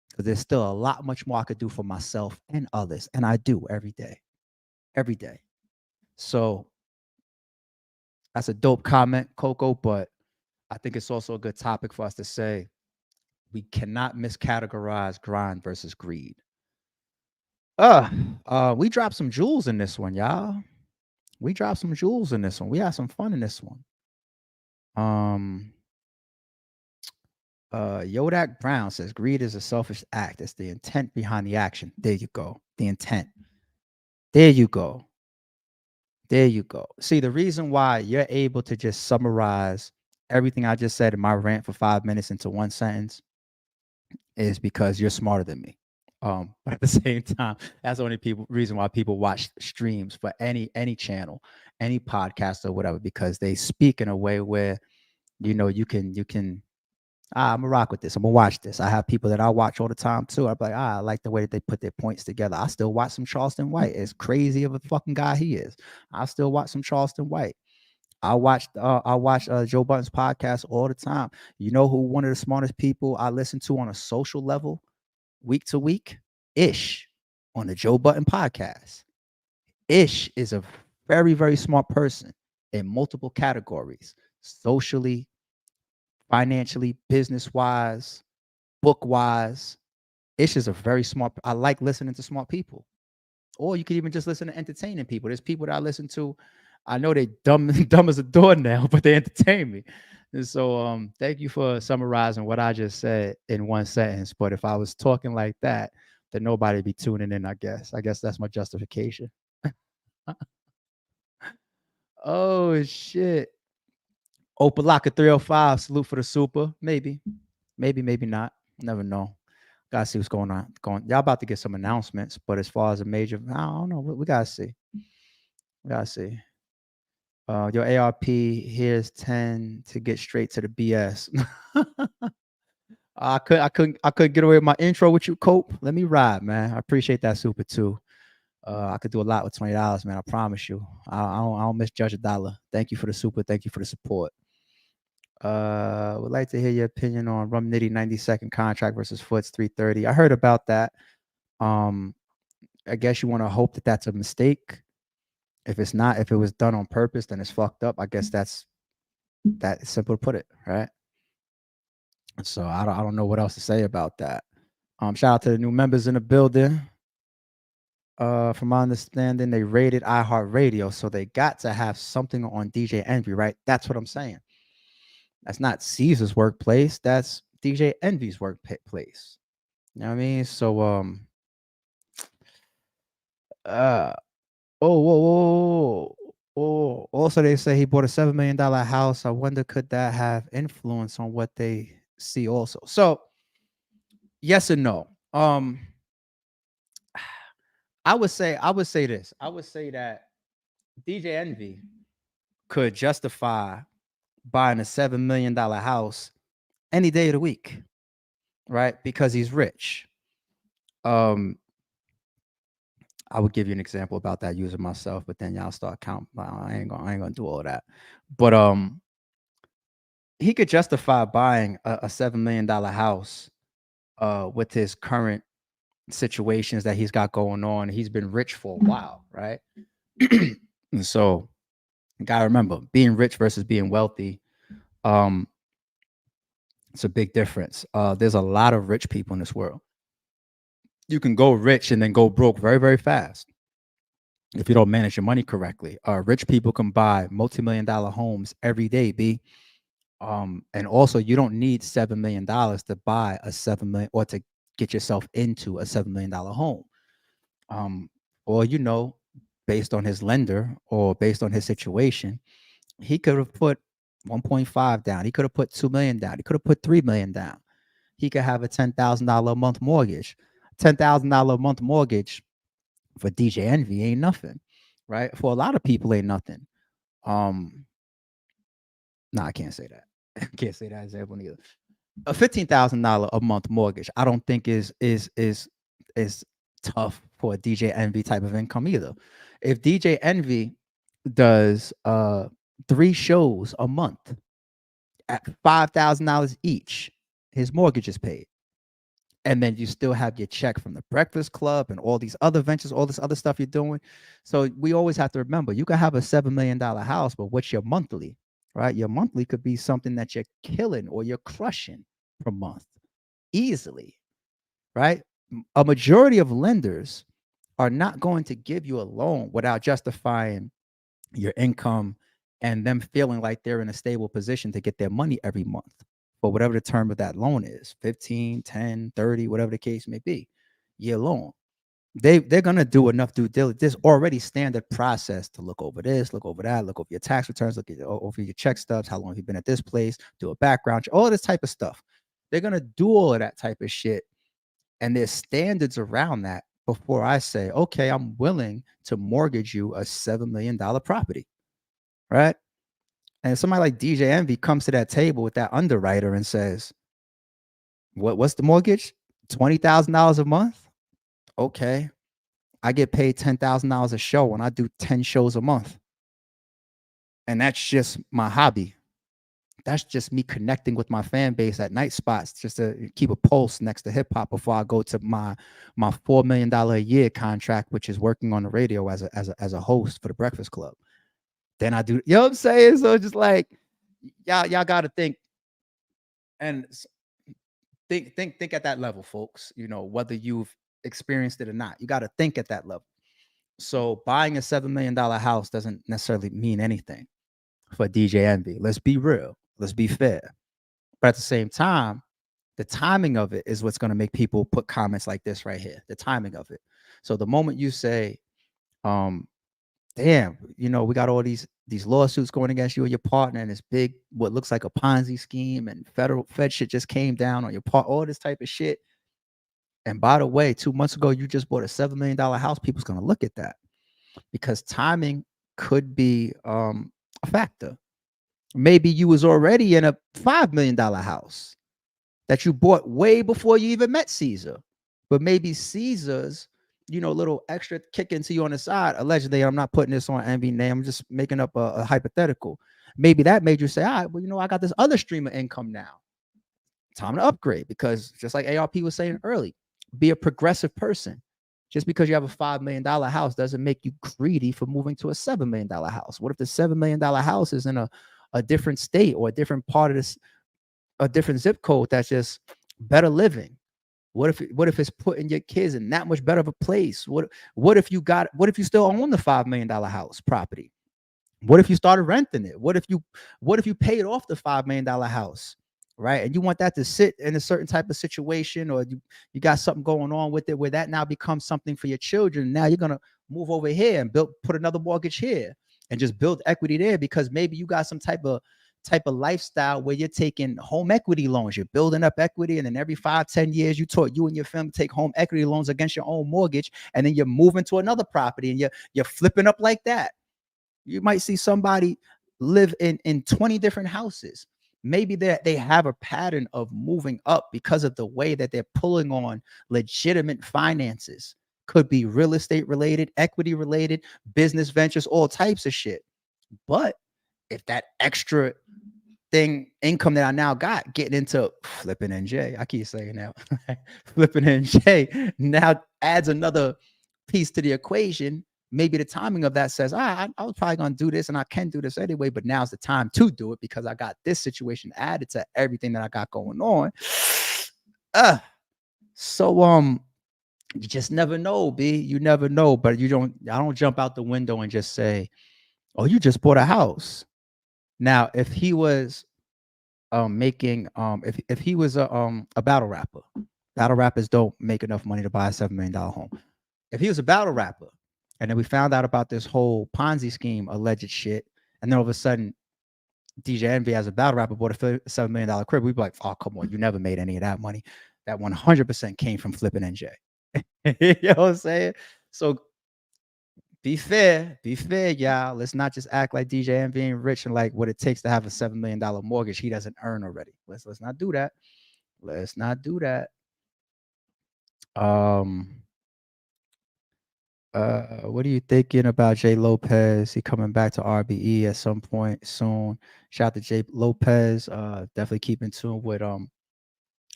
Speaker 1: because there's still a lot much more I could do for myself and others. And I do every day, every day. So that's a dope comment, Coco. But I think it's also a good topic for us to say we cannot miscategorize grind versus greed. Uh, we dropped some jewels in this one, y'all. We dropped some jewels in this one. We had some fun in this one. Um, Yodak Brown says greed is a selfish act. It's the intent behind the action. There you go. The intent. There you go. There you go. See, the reason why you're able to just summarize everything I just said in my rant for 5 minutes into one sentence is because you're smarter than me. But at the same time, that's the only reason why people watch streams for any channel, any podcast or whatever, because they speak in a way where you can I'm gonna rock with this. I'm gonna watch this. I have people that I watch all the time too. I'm like, I like the way that they put their points together. I still watch some Charleston White. As crazy of a fucking guy he is, I still watch some Charleston White. I watch Joe Budden's podcast all the time. You know who one of the smartest people I listen to on a social level week to week? Ish on the Joe Budden podcast. Ish is a very, very smart person in multiple categories: socially, financially, business wise, book wise. Ish is a very smart. I like listening to smart people. Or you can even just listen to entertaining people. There's people that I listen to. I know they dumb dumb as a doornail, but they entertain me. And so thank you for summarizing what I just said in one sentence. But if I was talking like that, then nobody'd be tuning in, I guess. I guess that's my justification. Oh shit. Opalaka 305, salute for the super. Maybe. Maybe not. Never know. Gotta see what's going on. Y'all about to get some announcements, but as far as a major, I don't know. We gotta see. We gotta see. Your ARP here's 10 to get straight to the BS. I couldn't get away with my intro with you, Cope. Let me ride, man. I appreciate that super too. I could do a lot with $20, man. I promise you. I don't misjudge a dollar. Thank you for the super. Thank you for the support. Would like to hear your opinion on Rum Nitty 90-second contract versus Foots 330. I heard about that. I guess you want to hope that that's a mistake. If it's not, if it was done on purpose, then it's fucked up. I guess that's simple to put it, right? So I don't know what else to say about that. Shout out to the new members in the building. From my understanding, they rated iHeartRadio, so they got to have something on DJ Envy, right? That's what I'm saying. That's not Caesar's workplace. That's DJ Envy's workplace. You know what I mean? So uh oh whoa. Or also, they say he bought a $7 million house. I wonder, could that have influence on what they see? Also, so yes and no. I would say this. I would say that DJ Envy could justify buying a $7 million house any day of the week, right? Because he's rich. Um, I would give you an example about that using myself, but then y'all start counting. I ain't gonna do all of that. But he could justify buying a $7 million house with his current situations that he's got going on. He's been rich for a while, right? And so you gotta remember, being rich versus being wealthy, um, it's a big difference. There's a lot of rich people in this world. You can go rich and then go broke very, very fast if you don't manage your money correctly. Rich people can buy multi-million-dollar homes every day, B. And also you don't need $7 million to buy a 7 million or to get yourself into a $7 million home. Um, or based on his lender or based on his situation, he could have put 1.5 down. He could have put 2 million down. He could have put 3 million down. He could have a $10,000 a month mortgage. $10,000 a month mortgage for DJ Envy ain't nothing, right? For a lot of people, ain't nothing. Um, no, I can't say that. I can't say that example either. A $15,000 a month mortgage, I don't think is tough for a DJ Envy type of income either. If DJ Envy does 3 shows a month at $5,000 each, his mortgage is paid. And then you still have your check from the Breakfast Club and all these other ventures, all this other stuff you're doing. So we always have to remember, you can have a $7 million house, but what's your monthly, right? Your monthly could be something that you're killing or you're crushing per month easily, right? A majority of lenders are not going to give you a loan without justifying your income and them feeling like they're in a stable position to get their money every month for whatever the term of that loan is, 15, 10, 30, whatever the case may be, year loan. They're gonna do enough due diligence. There's already standard process to look over this, look over that, look over your tax returns, over your check stubs, how long have you been at this place, do a background check, all this type of stuff. They're gonna do all of that type of shit, and there's standards around that before I say, okay, I'm willing to mortgage you a $7 million property, right? And somebody like DJ Envy comes to that table with that underwriter and says, what's the mortgage? $20,000 a month? Okay. I get paid $10,000 a show and I do 10 shows a month. And that's just my hobby. That's just me connecting with my fan base at night spots just to keep a pulse next to hip hop before I go to my $4 million a year contract, which is working on the radio as a host for the Breakfast Club. Then I do, you know what I'm saying? So just like y'all got to think and think at that level, folks. Whether you've experienced it or not, you got to think at that level. So buying a $7 million house doesn't necessarily mean anything for DJ Envy. Let's be real. Let's be fair. But at the same time, the timing of it is what's going to make people put comments like this right here. The timing of it. So the moment you say, damn, we got all these lawsuits going against you and your partner, and this big, what looks like a Ponzi scheme, and Fed shit just came down on your part, all this type of shit. And by the way, 2 months ago, you just bought a $7 million house. People's going to look at that because timing could be a factor. Maybe you was already in a $5 million house that you bought way before you even met Caesar. But maybe Caesar's, little extra kick into you on the side. Allegedly, I'm not putting this on Envy name. I'm just making up a hypothetical. Maybe that made you say, all right, well, I got this other stream of income now. Time to upgrade, because just like ARP was saying early, be a progressive person. Just because you have a $5 million house doesn't make you greedy for moving to a $7 million house. What if the $7 million house is in a different state or a different part of this, a different zip code that's just better living? What if it's putting your kids in that much better of a place? What if you still own the $5 million house property? What if you started renting it? What if you paid off the $5 million house, right? And you want that to sit in a certain type of situation, or you got something going on with it where that now becomes something for your children. Now you're gonna move over here and put another mortgage here. and just build equity there, because maybe you got some type of lifestyle where you're taking home equity loans, you're building up equity, and then every 5-10 years you taught you and your family take home equity loans against your own mortgage, and then you're moving to another property and you're flipping up like that. You might see somebody live in 20 different houses. Maybe they have a pattern of moving up because of the way that they're pulling on legitimate finances. Could be real estate related, equity related, business ventures, all types of shit. But if that extra income that I now got getting into flipping NJ, I keep saying that flipping NJ now adds another piece to the equation. Maybe the timing of that says, I was probably gonna do this and I can do this anyway, but now's the time to do it because I got this situation added to everything that I got going on. So you just never know, B. You never know, but I don't jump out the window and just say, oh, you just bought a house. Now, if he was making if he was a battle rapper, battle rappers don't make enough money to buy a $7 million home. If he was a battle rapper, and then we found out about this whole Ponzi scheme, alleged shit, and then all of a sudden DJ Envy as a battle rapper bought a $7 million crib, we'd be like, oh, come on, you never made any of that money. That 100% came from flipping NJ. You know what I'm saying? So be fair, y'all. Let's not just act like DJ Envy being rich and like what it takes to have a $7 million mortgage he doesn't earn already. Let's not do that. Let's not do that. What are you thinking about Jay Lopez? He coming back to RBE at some point soon. Shout out to Jay Lopez. Definitely keep in tune with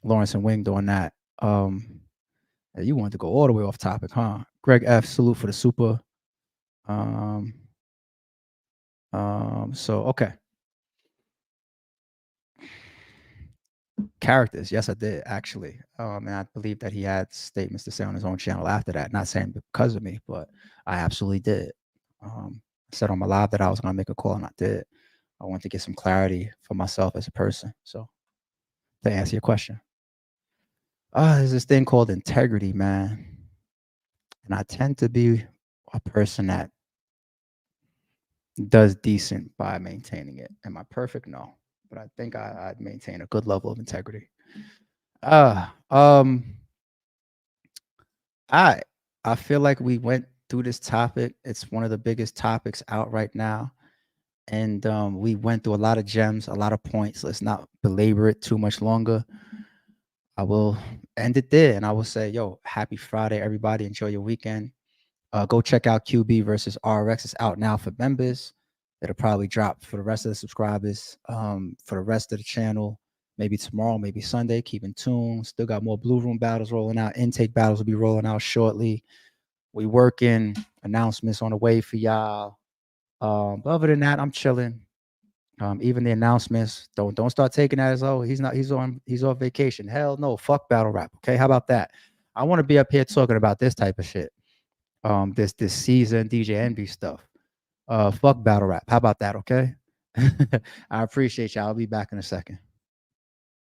Speaker 1: Lawrence and Wing doing that. You wanted to go all the way off topic, huh? Greg F, salute for the super. So okay. Characters, yes, I did actually. And I believe that he had statements to say on his own channel after that. Not saying because of me, but I absolutely did. I said on my live that I was gonna make a call, and I did. I wanted to get some clarity for myself as a person. So to answer your question, there's this thing called integrity, man, and I tend to be a person that does decent by maintaining it. Am I perfect? No, but I think I'd maintain a good level of integrity. I feel like we went through this topic. It's one of the biggest topics out right now, and we went through a lot of gems, a lot of points. Let's not belabor it too much longer. I will end it there, and I will say, yo, happy Friday, everybody. Enjoy your weekend. Go check out QB versus RX. It's out now for members. It'll probably drop for the rest of the subscribers. For the rest of the channel, maybe tomorrow, maybe Sunday. Keep in tune. Still got more Blue Room battles rolling out. Intake battles will be rolling out shortly. We working. Announcements on the way for y'all. But other than that, I'm chilling. Even the announcements, don't start taking that as, oh, he's on vacation. Hell no, fuck battle rap. Okay, how about that? I want to be up here talking about this type of shit. This season DJ Envy stuff. Fuck battle rap. How about that? Okay. I appreciate y'all. I'll be back in a second.